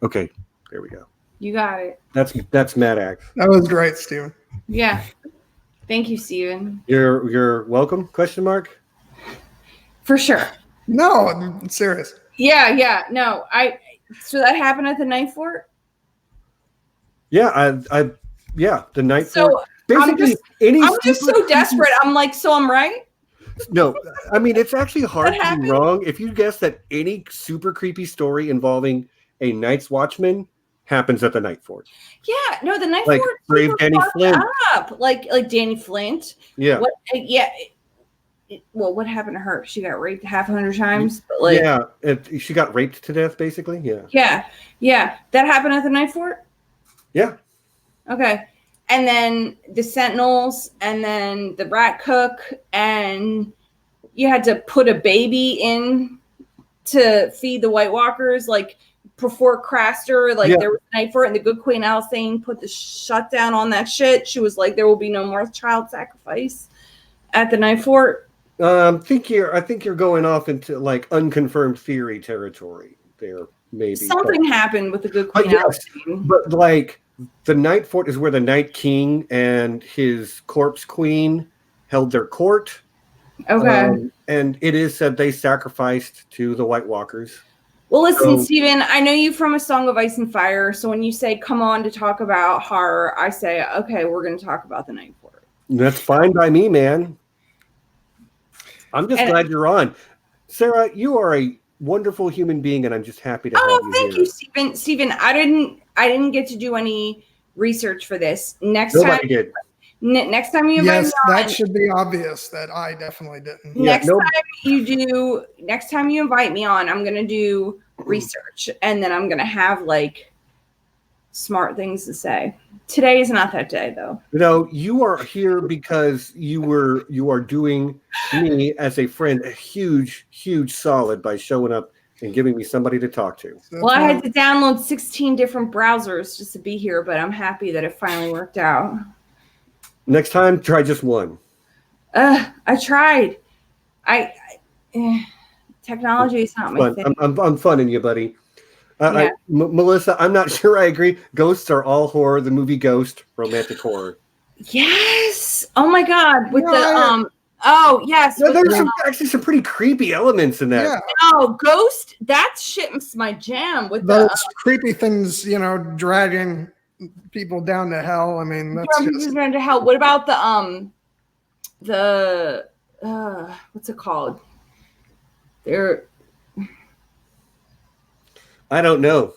Okay, there we go. You got it. That's Mad Axe. That was great, Steven. Yeah. Thank you, Steven. You're welcome? Question mark? For sure. No, I'm serious. Yeah. No, so that happened at the Night Fort? Yeah, the Night So Fort. Basically, I'm just so desperate. I'm like, so I'm right? No, I mean, it's actually hard to be wrong. If you guess that any super creepy story involving a Night's Watchman happens at the Night Fort. Yeah, no, the Night Like Fort Brave Danny Flint. Up. Like Danny Flint. Yeah. What happened to her? She got raped 500 times. But she got raped to death, basically. Yeah. Yeah. That happened at the Night Fort? Yeah. Okay. And then the Sentinels, and then the Rat Cook, and you had to put a baby in to feed the White Walkers, like before Craster, there was a Night Fort, and the Good Queen Alsane put the shutdown on that shit. She was like, there will be no more child sacrifice at the Night Fort. I think you're going off into like unconfirmed theory territory there, maybe. Something happened with the Good Queen Alsane. But like the Night Fort is where the Night King and his corpse queen held their court. Okay. And it is said they sacrificed to the White Walkers. Well, listen, Steven, I know you from A Song of Ice and Fire, so when you say come on to talk about horror, I say, okay, we're going to talk about the Night Fort. That's fine by me, man. I'm just glad you're on. Sarah, you are a wonderful human being, and I'm just happy to have you thank here. you, Steven. Steven, I didn't get to do any research for this. Next Nobody did. Next time you invite Yes, me on, that should be obvious that I definitely didn't. Yeah, next time you invite me on, I'm gonna do research and then I'm gonna have like smart things to say. Today is not that day though. You are here because you are doing me as a friend a huge solid by showing up and giving me somebody to talk to. So Well, I that's had to download 16 different browsers just to be here, but I'm happy that it finally worked out. Next time, try just one. I tried. Technology is not my Fun. thing. I'm funning you, buddy. Yeah. Melissa, I'm not sure I agree. Ghosts are all horror. The movie Ghost, romantic horror. Yes. Oh my God. With Yeah, the Oh yes. No, with there's the, actually some pretty creepy elements in that. yeah, oh, Ghost. That shit's my jam. With those the creepy things, dragging people down to hell. I mean, that's just Run to hell. What about the what's it called? There. I don't know.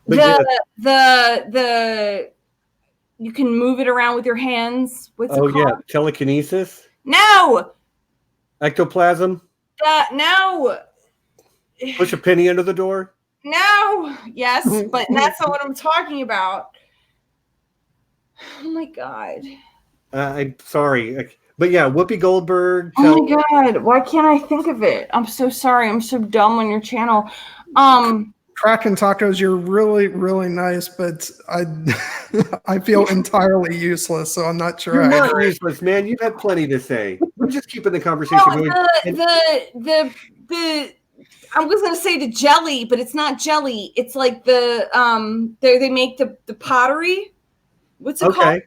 But yeah, The you can move it around with your hands. What's it called? telekinesis, No. ectoplasm. No. Push a penny under the door. No. Yes, but that's not what I'm talking about. Oh my God. I'm sorry, but yeah, Whoopi Goldberg. Oh my God. Why can't I think of it? I'm so sorry. I'm so dumb on your channel. Kraken Tacos. You're really, really nice, but I feel entirely useless. So I'm not sure. You're I not agree. useless, man. You've had plenty to say. We're just keeping the conversation going. The I was gonna say the jelly, but it's not jelly. It's like they make the pottery. What's it called?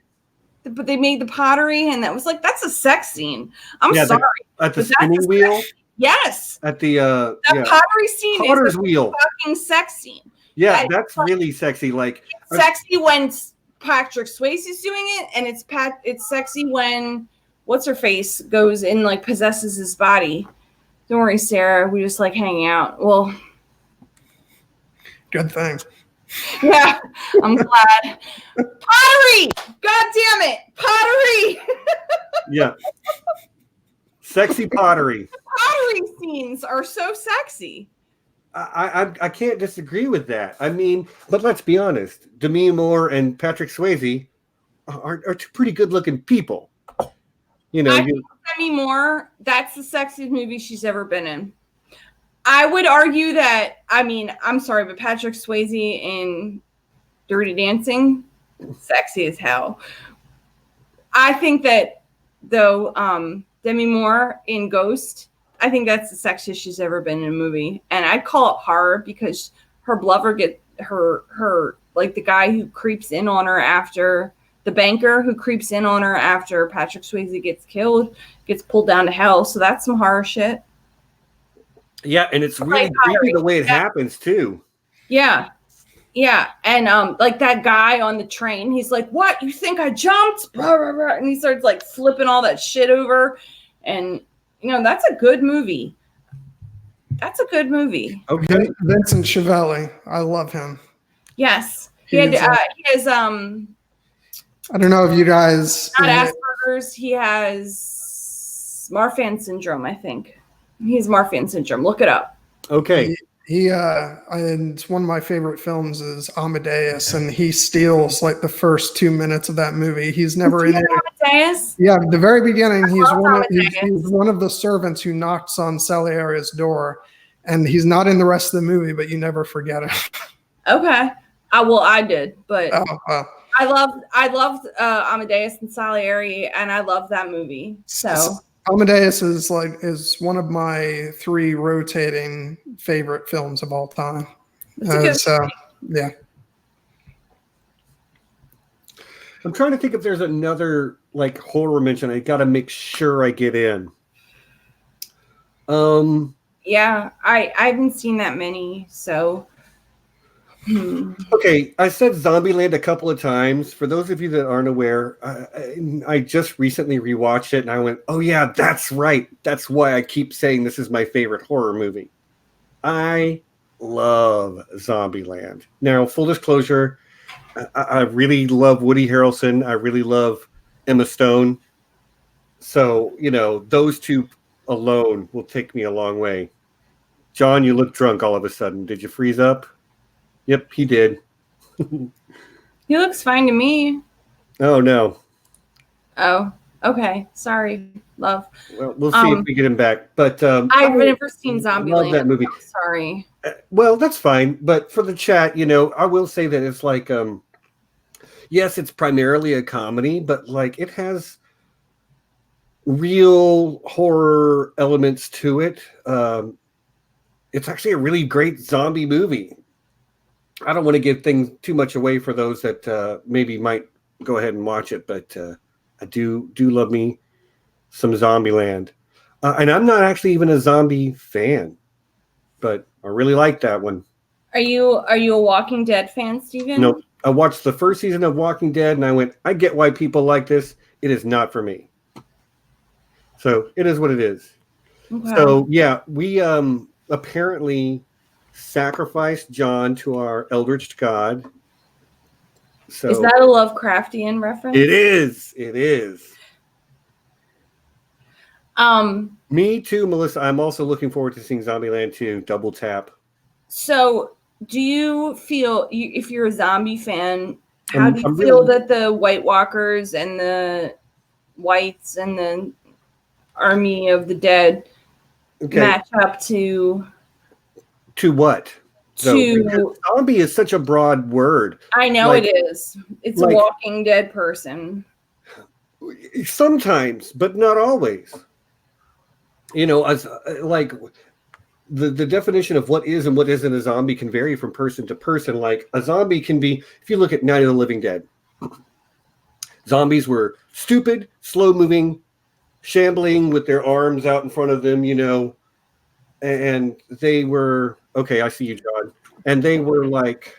But they made the pottery, and that was like that's a sex scene. I'm sorry. At the but that's spinning wheel. Yes. At the That pottery scene Potter's is a wheel. fucking sex scene. Yeah, that's really sexy. Like It's sexy when Patrick Swayze's doing it, and it's sexy when what's her face goes in like possesses his body. Don't worry, Sarah. We just like hanging out. Well, Good thing. yeah, I'm glad. Pottery! God damn it! Pottery! yeah, sexy pottery. Pottery scenes are so sexy. I can't disagree with that. I mean, but let's be honest. Demi Moore and Patrick Swayze are two pretty good looking people. I think Demi Moore, that's the sexiest movie she's ever been in. I would argue that, I'm sorry, but Patrick Swayze in Dirty Dancing, sexy as hell. I think that, though, Demi Moore in Ghost, I think that's the sexiest she's ever been in a movie. And I'd call it horror because her lover her like the guy who creeps in on her after, the banker who creeps in on her after Patrick Swayze gets killed, gets pulled down to hell. So that's some horror shit. Yeah, and it's really creepy the way it happens too. Yeah. Yeah. And like that guy on the train, he's like, "What? You think I jumped?" Blah, blah, blah. And he starts like flipping all that shit over. And that's a good movie. That's a good movie. Okay. Vincent Schiavelli. I love him. Yes. He has I don't know if you guys not Asperger's, he has Marfan syndrome, I think. He has Marfan syndrome. Look it up. Okay. And one of my favorite films is Amadeus, and he steals like the first 2 minutes of that movie. He's never in it. Amadeus? Yeah, the very beginning, he's one of the servants who knocks on Salieri's door, and he's not in the rest of the movie, but you never forget him. Okay. I did, but Oh, I loved Amadeus and Salieri, and I love that movie. So Amadeus is one of my 3 rotating favorite films of all time. Yeah. I'm trying to think if there's another like horror mention. I got to make sure I get in. Yeah, I haven't seen that many, so. Okay, I said Zombieland a couple of times. For those of you that aren't aware, I just recently rewatched it, and I went, "Oh yeah, that's right. That's why I keep saying this is my favorite horror movie." I love Zombieland. Now, full disclosure, I really love Woody Harrelson. I really love Emma Stone. So, those two alone will take me a long way. John, you look drunk all of a sudden. Did you freeze up? Yep, he did. He looks fine to me. Oh, no. Oh, okay. Sorry, love. Well, we'll see if we get him back. But I've never seen Zombieland. love that movie. I'm sorry. Well, that's fine. But for the chat, I will say that it's like, yes, it's primarily a comedy, but like it has real horror elements to it. It's actually a really great zombie movie. I don't want to give things too much away for those that maybe might go ahead and watch it, but I do love me some Zombieland. And I'm not actually even a zombie fan, but I really like that one. Are you a Walking Dead fan, Steven? No, I watched the first season of Walking Dead and I went, I get why people like this. It is not for me. So it is what it is. Okay. So yeah, we apparently sacrificed John to our eldritch god. So is that a Lovecraftian reference? It is. It is. Me too, Melissa. I'm also looking forward to seeing Zombieland 2. Double tap. So do you feel, if you're a zombie fan, how do you feel that the White Walkers and the Whites and the Army of the Dead match up to what? To zombie is such a broad word. I know it is. It's like, a Walking Dead person. Sometimes, but not always. As like the definition of what is and what isn't a zombie can vary from person to person. Like a zombie can be, if you look at Night of the Living Dead, zombies were stupid, slow moving, shambling with their arms out in front of them, and they were, okay, I see you, John. And they were like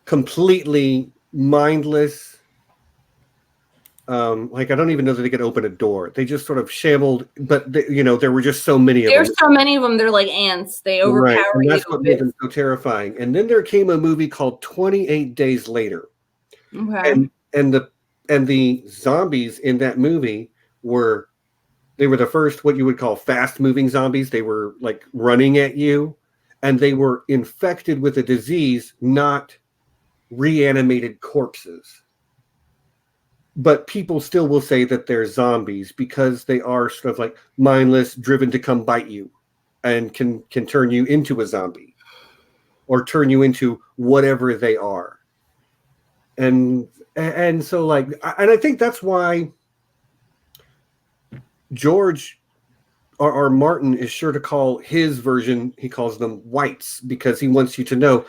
completely mindless. Like, I don't even know that they could open a door. They just sort of shambled, but there were just so many of them. There's so many of them. They're like ants. They overpower you. And that's what made them so terrifying. And then there came a movie called 28 Days Later. Okay. And the zombies in that movie were the first, what you would call fast moving zombies. They were like running at you, and they were infected with a disease, not reanimated corpses. But people still will say that they're zombies because they are sort of like mindless, driven to come bite you, and can turn you into a zombie or turn you into whatever they are. And so like, and I think that's why George or Martin is sure to call his version, he calls them whites, because he wants you to know,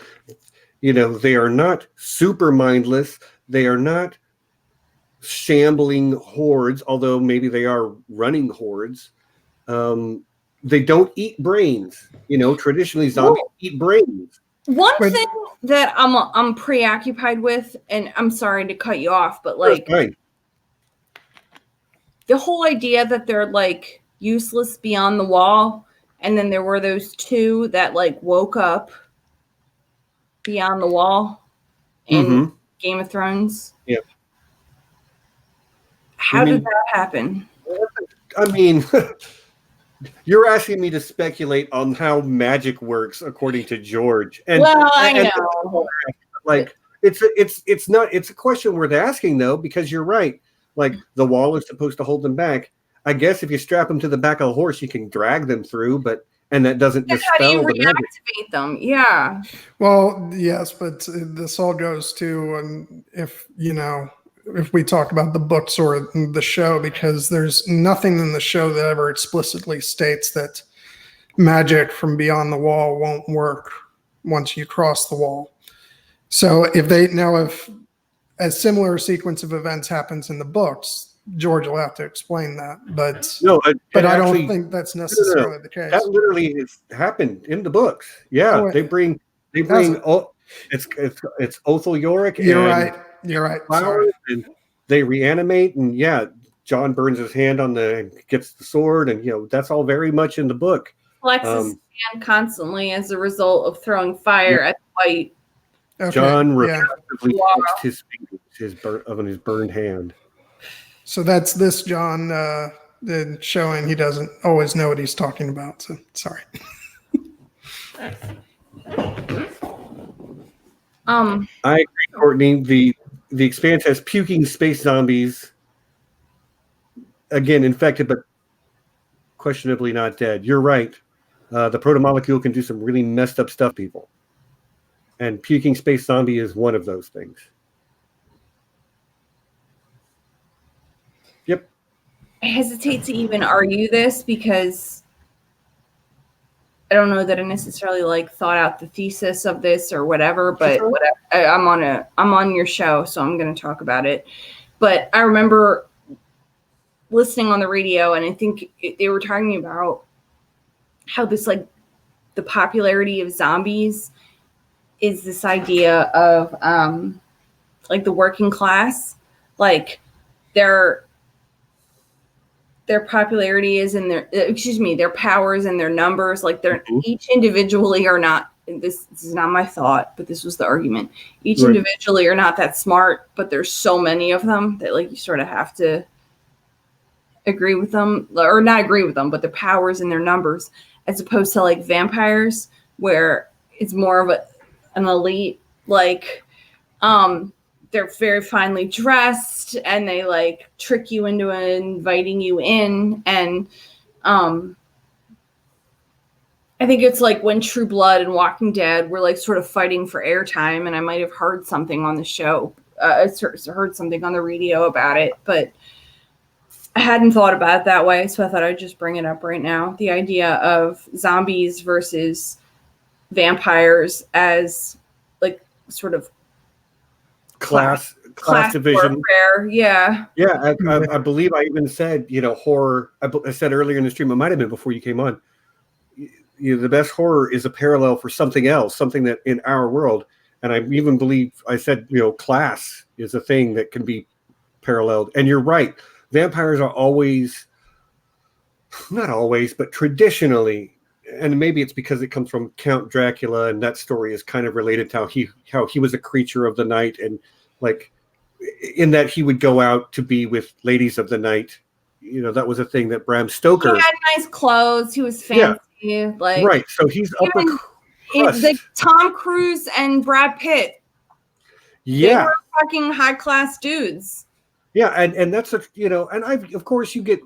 they are not super mindless. They are not shambling hordes, although maybe they are running hordes. They don't eat brains. Traditionally zombies eat brains. One thing that I'm preoccupied with, and I'm sorry to cut you off, but like the whole idea that they're like useless beyond the wall, and then there were those two that like woke up beyond the wall in Game of Thrones. Yeah. How did that happen? I mean, you're asking me to speculate on how magic works according to George. I know. Like it's not. It's a question worth asking though, because you're right. Like the wall is supposed to hold them back. I guess if you strap them to the back of a horse, you can drag them through, and that doesn't dispel how do you the magic. reactivate them? Yeah. Well, yes, but this all goes to, and if we talk about the books or the show, because there's nothing in the show that ever explicitly states that magic from beyond the wall won't work once you cross the wall. So if a similar sequence of events happens in the books, George will have to explain that. But I don't think that's necessarily the case. That literally has happened in the books. Yeah, they bring. It's Othel Yorick. You're right. Flowers, and they reanimate, and John burns his hand gets the sword, and that's all very much in the book. Flexes his hand constantly as a result of throwing fire at the White. Okay. John repetitively fixed his fingers, his burned hand. So that's this John showing he doesn't always know what he's talking about. So sorry. I agree, Courtney. The Expanse has puking space zombies. Again, infected, but questionably not dead. You're right. The protomolecule can do some really messed up stuff, people. And puking space zombie is one of those things. Yep. I hesitate to even argue this because I don't know that I necessarily like thought out the thesis of this or whatever, but whatever. I'm on your show, so I'm going to talk about it. But I remember listening on the radio, and I think they were talking about how this, like, the popularity of zombies is this idea of like the working class, like their popularity is in their powers and their numbers. Like they're each individually are not, this is not my thought, but this was the argument. Each individually are not that smart, but there's so many of them that, like, you sort of have to agree with them, or not agree with them, but their powers and their numbers, as opposed to like vampires, where it's more of an elite, like, they're very finely dressed and they like trick you into inviting you in. And I think it's like when True Blood and Walking Dead were like sort of fighting for airtime, and I might have heard something on the show, heard something on the radio about it, but I hadn't thought about it that way, so I thought I'd just bring it up right now. The idea of zombies versus vampires as like sort of class division. Warfare. Yeah. Yeah, I believe I even said, horror. I said earlier in the stream, it might have been before you came on. The best horror is a parallel for something else, something that in our world. And I even believe I said, class is a thing that can be paralleled. And you're right. Vampires are always, not always, but traditionally, and maybe it's because it comes from Count Dracula, and that story is kind of related to how he was a creature of the night, and like in that he would go out to be with ladies of the night. That was a thing that Bram Stoker. He had nice clothes. He was fancy. Yeah. Like, right. So he's upper crust. Like Tom Cruise and Brad Pitt. Yeah. They were fucking high class dudes. Yeah, and that's and of course you get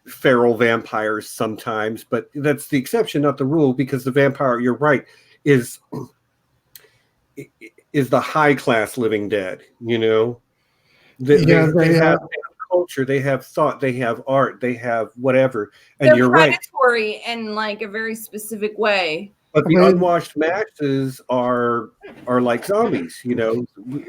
feral vampires sometimes, but that's the exception, not the rule, because the vampire, you're right, is the high class living dead. They have culture, they have thought, they have art, they have whatever, and they're you're right. They're predatory in like a very specific way. But the unwashed masses are like zombies,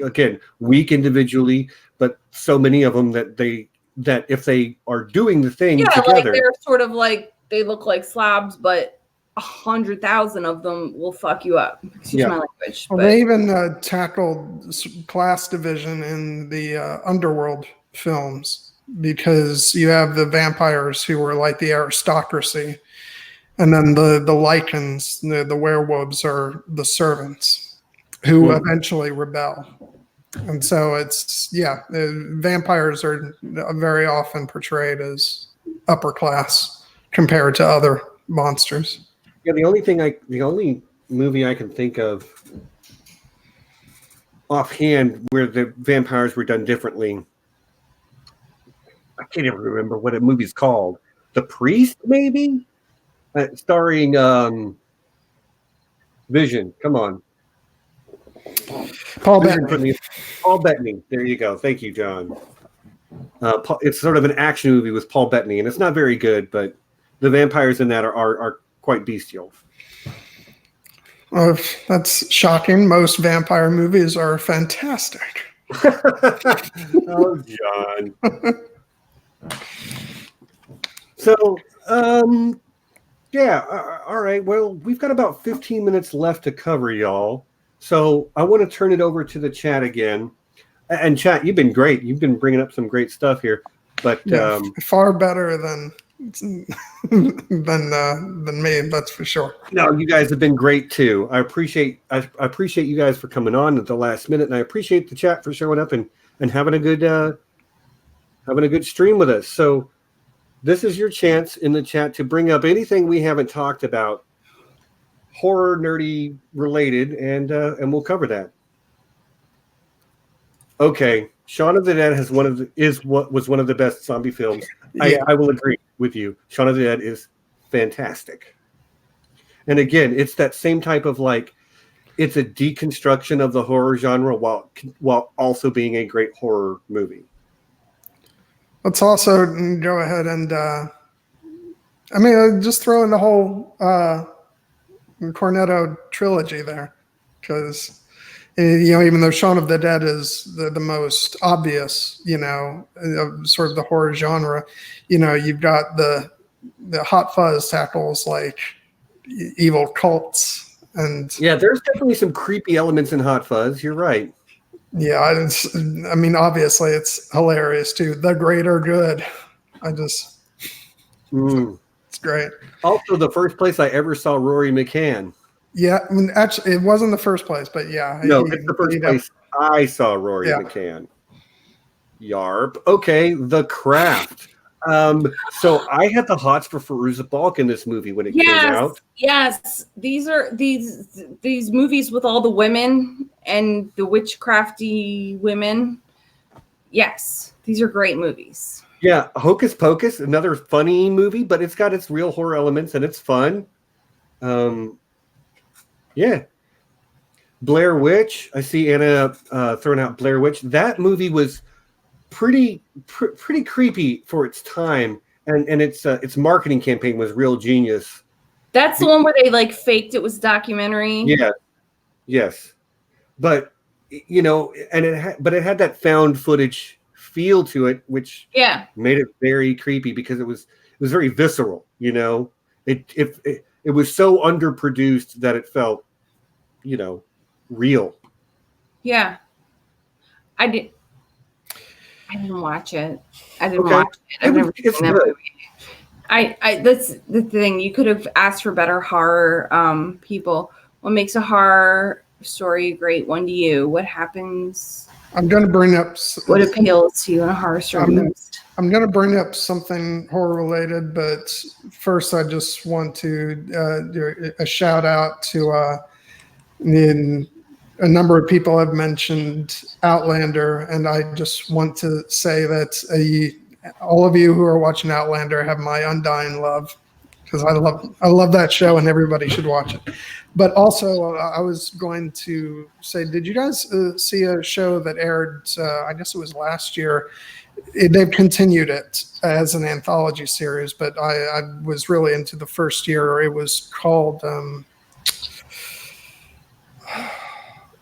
again, weak individually, but so many of them that if they are doing the thing together, like they're sort of like, they look like slabs, but 100,000 of them will fuck you up. Excuse my language. Well, they even tackled class division in the Underworld films, because you have the vampires who were like the aristocracy. And then the Lycans, the werewolves, are the servants who eventually rebel. And so vampires are very often portrayed as upper class compared to other monsters. Yeah, the only movie I can think of offhand where the vampires were done differently, I can't even remember what a movie's called. The Priest, maybe? Starring Vision. Come on. Paul Bettany. Paul Bettany. There you go. Thank you, John. It's sort of an action movie with Paul Bettany, and it's not very good, but the vampires in that are quite bestial. That's shocking. Most vampire movies are fantastic. Oh, John. So, yeah, all right. Well, we've got about 15 minutes left to cover, y'all. So I want to turn it over to the chat again. And chat, you've been great. You've been bringing up some great stuff here. But far better than me, that's for sure. No, you guys have been great too. I appreciate you guys for coming on at the last minute, and I appreciate the chat for showing up and having a good having a good stream with us. So this is your chance in the chat to bring up anything we haven't talked about, horror nerdy related, and we'll cover that. Okay, Shaun of the Dead was one of the best zombie films. Yeah. I will agree with you. Shaun of the Dead is fantastic. And again, it's that same type of it's a deconstruction of the horror genre while also being a great horror movie. Let's also go ahead and just throw in the whole Cornetto trilogy there, because even though Shaun of the Dead is the most obvious, sort of the horror genre, you've got the Hot Fuzz tackles like evil cults, and there's definitely some creepy elements in Hot Fuzz. You're right. Yeah, obviously it's hilarious too. The greater good. It's great. Also, the first place I ever saw Rory McCann. Yeah, actually, it wasn't the first place, but yeah. No, it's the first place I saw Rory McCann. Yarp. Okay, The Craft. So I had the hots for Fairuza Balk in this movie when it came out. Yes, these are these movies with all the women and the witchcrafty women. Yes, these are great movies. Yeah, Hocus Pocus, another funny movie, but it's got its real horror elements and it's fun. Blair Witch. I see Anna throwing out Blair Witch. That movie was pretty creepy for its time, and its marketing campaign was real genius. That's the one where they faked it was a documentary. Yeah, yes, but it had that found footage feel to it, which made it very creepy because it was very visceral. It was so underproduced that it felt real. Yeah, I didn't watch it. I didn't watch it. I've never seen that movie. That's the thing. You could have asked for better horror people. What makes a horror story a great one to you? What happens? I'm going to bring up what appeals to you in a horror story most. I'm going to bring up something horror related, but first I just want to do a shout out to a number of people have mentioned Outlander, and I just want to say that all of you who are watching Outlander have my undying love, because I love that show and everybody should watch it. But also, I was going to say, did you guys see a show that aired? I guess it was last year. They've continued it as an anthology series, but I was really into the first year. It was called.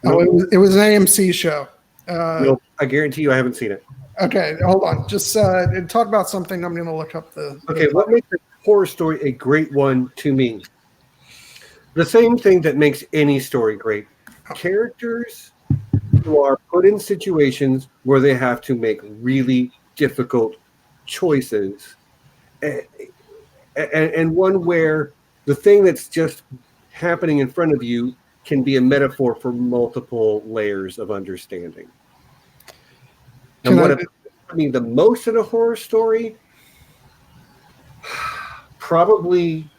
It was an AMC show. Nope, I guarantee you I haven't seen it. Okay, hold on. Just talk about something. I'm going to look up the. Okay, what makes a horror story a great one to me? The same thing that makes any story great. Characters who are put in situations where they have to make really difficult choices. And one where the thing that's just happening in front of you can be a metaphor for multiple layers of understanding. And what I mean the most in a horror story, probably,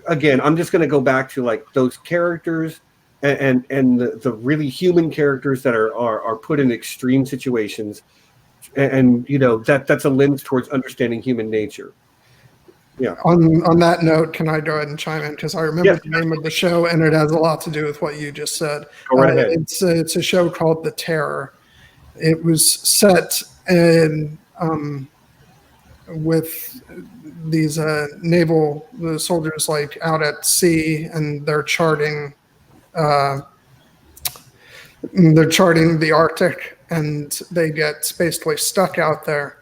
again, I'm just going to go back to those characters and the really human characters that are put in extreme situations, and that's a lens towards understanding human nature. Yeah. On that note, can I go ahead and chime in, because I remember the name of the show and it has a lot to do with what you just said. Go right ahead. It's a show called The Terror. It was set in with these naval soldiers out at sea, and they're charting the Arctic, and they get basically stuck out there.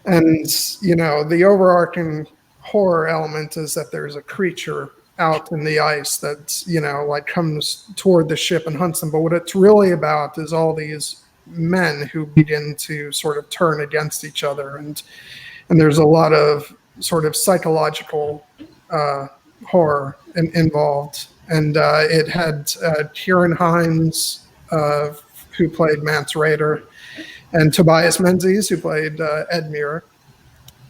And, the overarching horror element is that there's a creature out in the ice that, comes toward the ship and hunts them. But what it's really about is all these men who begin to sort of turn against each other. And there's a lot of sort of psychological horror involved. And it had Kieran Hines, who played Mance Rayder. and Tobias Menzies, who played Ed Muir,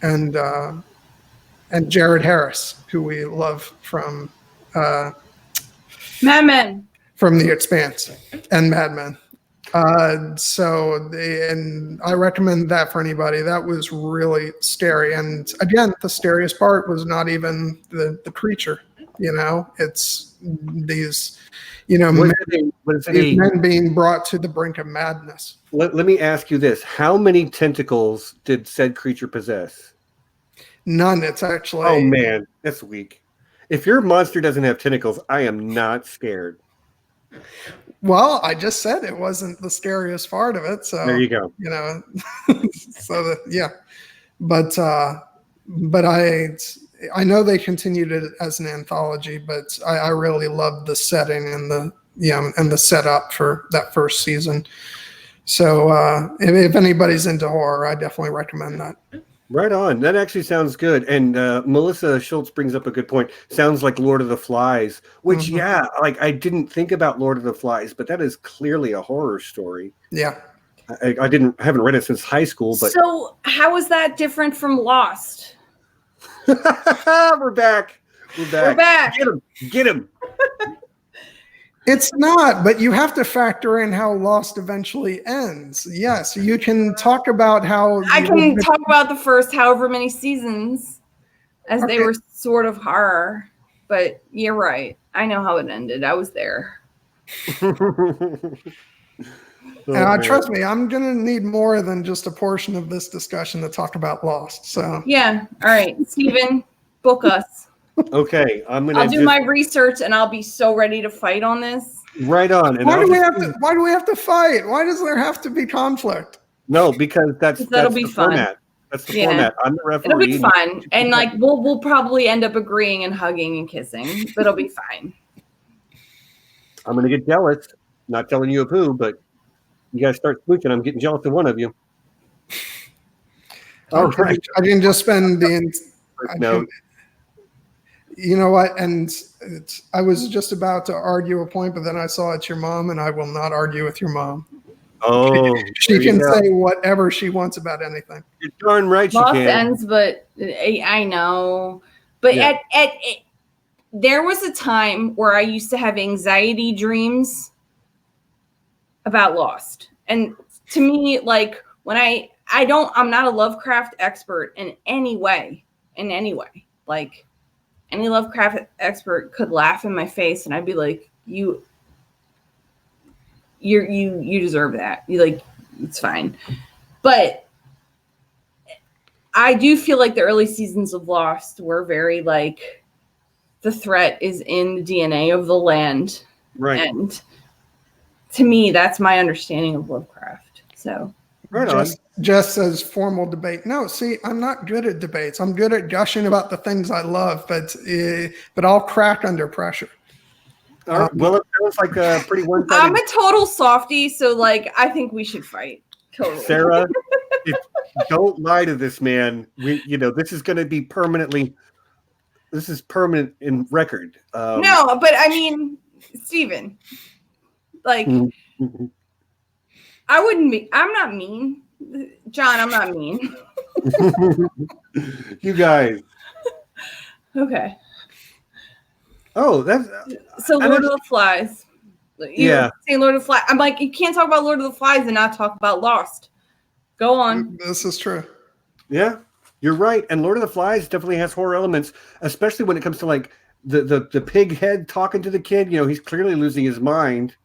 and Jared Harris, who we love from Mad Men. from The Expanse and Mad Men. And I recommend that for anybody. That was really scary. And again, the scariest part was not even the creature. It's these, men being brought to the brink of madness. Let me ask you this: how many tentacles did said creature possess? None. It's actually. Oh man, that's weak. If your monster doesn't have tentacles, I am not scared. Well, I just said it wasn't the scariest part of it. So there you go. But I know they continued it as an anthology, but I really loved the setting and the setup for that first season. So if anybody's into horror, I definitely recommend that. Right on. That actually sounds good. And Melissa Schultz brings up a good point. Sounds like Lord of the Flies, which, I didn't think about Lord of the Flies, but that is clearly a horror story. Yeah. I haven't read it since high school. But So how is that different from Lost? We're back. Get him. It's not, but you have to factor in how Lost eventually ends. Yes, you can talk about how... I can talk about the first however many seasons as they were sort of horror. But you're right. I know how it ended. I was there. Trust me, I'm going to need more than just a portion of this discussion to talk about Lost. So yeah. All right. Steven, book us. Okay. I'll do my research and I'll be so ready to fight on this. Right on. And why do we have to fight? Why does there have to be conflict? No, because that'll be the fun. Format. That's the format. I'm the referee. It'll be fun. And we'll probably end up agreeing and hugging and kissing, but it'll be fine. I'm going to get jealous. Not telling you of who, but you guys start smooching. I'm getting jealous of one of you. All right. I can just spend the... You know what? And I was just about to argue a point, but then I saw it's your mom, and I will not argue with your mom. Oh, she can say whatever she wants about anything. You're darn right she Lost can. ends, but I know. But there was a time where I used to have anxiety dreams about Lost, and to me, when I'm not a Lovecraft expert in any way. Like, any Lovecraft expert could laugh in my face, and I'd be like, "You deserve that. It's fine." But I do feel like the early seasons of Lost were very the threat is in the DNA of the land, right? And to me, that's my understanding of Lovecraft. So. Just as formal debate. No, see, I'm not good at debates. I'm good at gushing about the things I love, but I'll crack under pressure. Well, it sounds like a pretty one-sided. I'm a total softie, so I think we should fight. Totally. Sarah, don't lie to this man. This is going to be permanently. This is permanent in record. No, but I mean, Steven, I wouldn't be. I'm not mean, John. I'm not mean. You guys. Okay. Oh, that's so Lord of the Flies. Saying Lord of the Flies. I'm like, you can't talk about Lord of the Flies and not talk about Lost. Go on. This is true. Yeah, you're right. And Lord of the Flies definitely has horror elements, especially when it comes to the pig head talking to the kid. He's clearly losing his mind.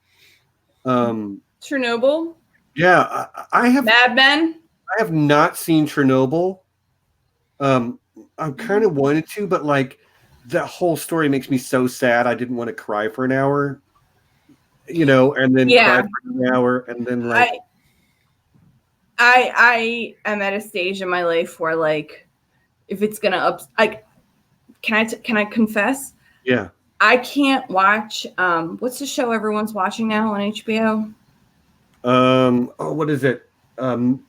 Chernobyl. Yeah, I have Mad Men. I have not seen Chernobyl. I kind of wanted to, but that whole story makes me so sad. I didn't want to cry for an hour, and then cry for an hour, and then I am at a stage in my life where if it's gonna can I confess? Yeah. I can't watch what's the show everyone's watching now on HBO? What is it?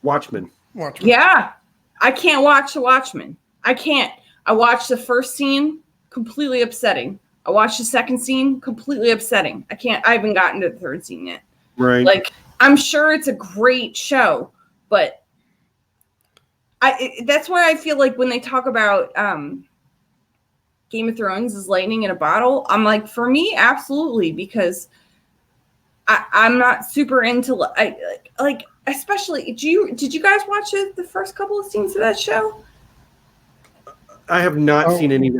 Watchmen. Yeah. I can't watch The Watchmen. I can't. I watched the first scene, completely upsetting. I watched the second scene, completely upsetting. I haven't gotten to the third scene yet. Right. I'm sure it's a great show, But that's why I feel like when they talk about Game of Thrones is lightning in a bottle, I'm like, for me, absolutely, because I'm not super into like especially. Did you guys watch the first couple of scenes of that show? I have not seen any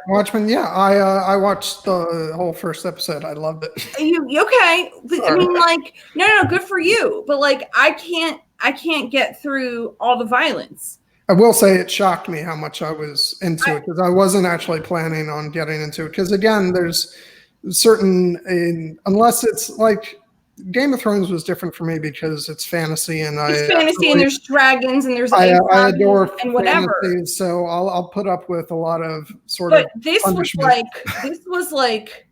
Watchmen. Yeah, I watched the whole first episode. I loved it. You okay? I mean, like, no, good for you. But like, I can't get through all the violence. I will say it shocked me how much I was into it because I wasn't actually planning on getting into it. Because again, there's certain, unless it's like Game of Thrones was different for me because it's fantasy and it's fantasy and there's dragons and there's I adore and whatever. Fantasy, so I'll put up with a lot of sort but of. But this was like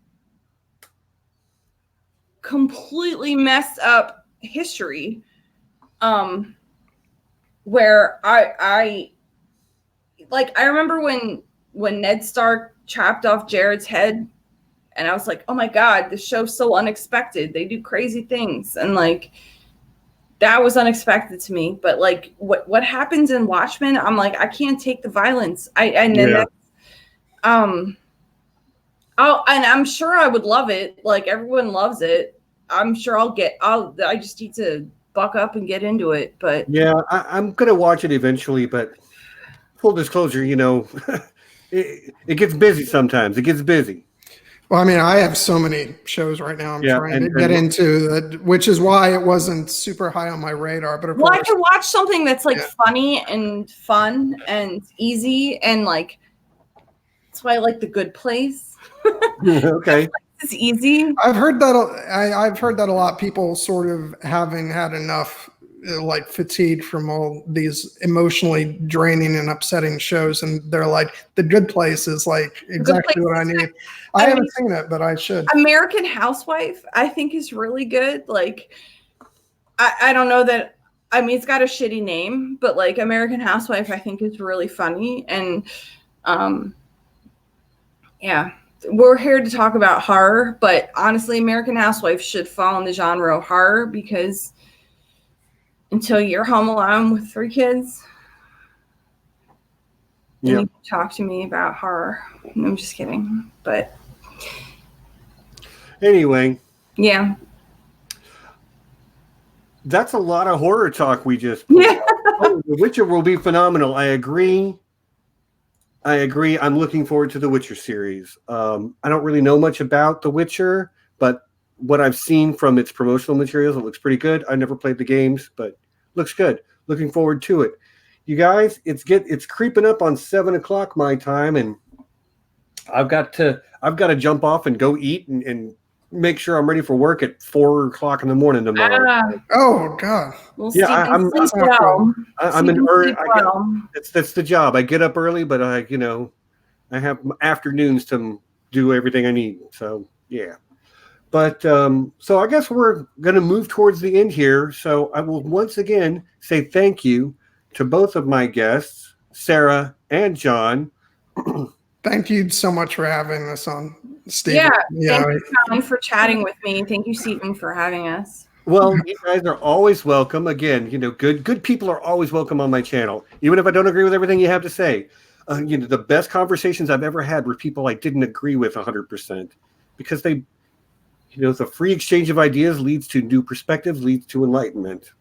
completely messed up history. Where I remember when Ned Stark chopped off Jared's head, and I was like, oh my God, this show's so unexpected. They do crazy things. And like, that was unexpected to me. But like what happens in Watchmen, I'm like, I can't take the violence. And I'm sure I would love it. Like everyone loves it. I'm sure I just need to buck up and get into it. But yeah, I'm gonna watch it eventually, but full disclosure, it gets busy sometimes. It gets busy. Well, I mean, I have so many shows right now I'm trying to get into that, which is why it wasn't super high on my radar. But of course, I could watch something that's like funny and fun and easy, and like that's why I like The Good Place. Okay. It's easy. I've heard that a lot. People sort of having had enough, like fatigue from all these emotionally draining and upsetting shows, and they're like, The Good Place is like exactly what I need. I haven't seen it, but I should. American Housewife, I think, is really good. Like, I don't know that. I mean, it's got a shitty name, but like American Housewife, I think is really funny, and yeah. We're here to talk about horror, but honestly, American Housewife should fall in the genre of horror because until you're home alone with 3 kids, you need to talk to me about horror. No, I'm just kidding. But anyway, yeah, that's a lot of horror talk we just. The Witcher will be phenomenal. I agree. I'm looking forward to the Witcher series. I don't really know much about the Witcher, but what I've seen from its promotional materials, it looks pretty good. I never played the games, but looks good. Looking forward to it. You guys, it's creeping up on 7:00 my time, and I've got to jump off and go eat and make sure I'm ready for work at 4:00 in the morning tomorrow. Oh God! I'm an early. That's the job. I get up early, but I have afternoons to do everything I need. So yeah. But so I guess we're going to move towards the end here. So I will once again say thank you to both of my guests, Sarah and John. Thank you so much for having us on, Stephen. Thank you, John, for chatting with me. Thank you, Stephen, for having us. Well, you guys are always welcome. Again, good people are always welcome on my channel, even if I don't agree with everything you have to say. The best conversations I've ever had were people I didn't agree with 100%, because they. The free exchange of ideas leads to new perspectives, leads to enlightenment.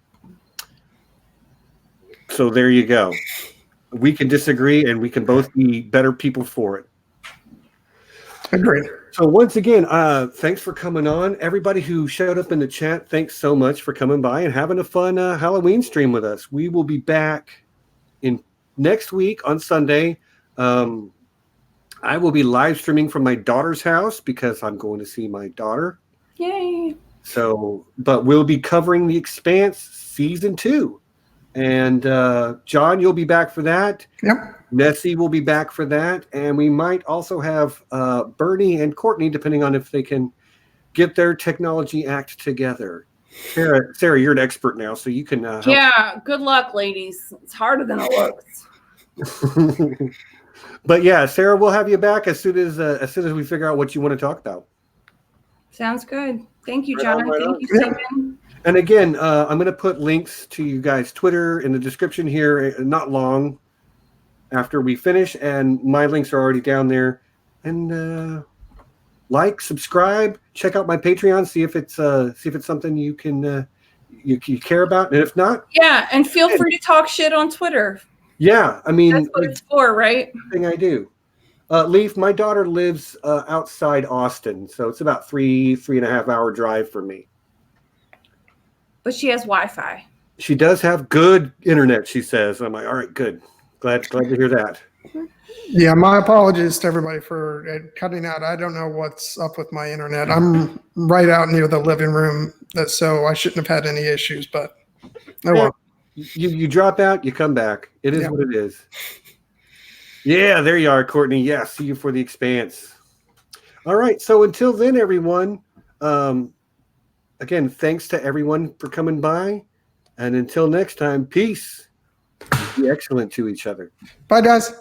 So there you go. We can disagree, and we can both be better people for it. Agreed. So once again, thanks for coming on. Everybody who showed up in the chat, thanks so much for coming by and having a fun Halloween stream with us. We will be back in next week on Sunday. I will be live streaming from my daughter's house because I'm going to see my daughter. Yay. So, but we'll be covering The Expanse season 2. And John, you'll be back for that. Yep. Nessie will be back for that. And we might also have Bernie and Courtney, depending on if they can get their technology act together. Sarah, you're an expert now, so you can help. Yeah, good luck, ladies. It's harder than it looks. But yeah, Sarah, we'll have you back as soon as we figure out what you want to talk about. Sounds good. Thank you, John. Thank you, Stephen. And again, I'm going to put links to you guys' Twitter in the description here, not long after we finish. And my links are already down there. And like, subscribe, check out my Patreon, see if it's something you can you care about. And if not, Yeah, and feel free to talk shit on Twitter. yeah, I mean, That's what it's for, right? thing I do. Leaf, my daughter lives outside Austin, so it's about 3.5 hour drive for me. But she has Wi-Fi. She does have good internet, she says. I'm like, all right, good. Glad to hear that. Yeah, my apologies to everybody for cutting out. I don't know what's up with my internet. I'm right out near the living room, so I shouldn't have had any issues, but oh well. You drop out, you come back. It is what it is. Yeah, there you are, Courtney. Yeah, see you for the Expanse. All right, so until then, everyone, again, thanks to everyone for coming by. And until next time, peace. Be excellent to each other. Bye, guys.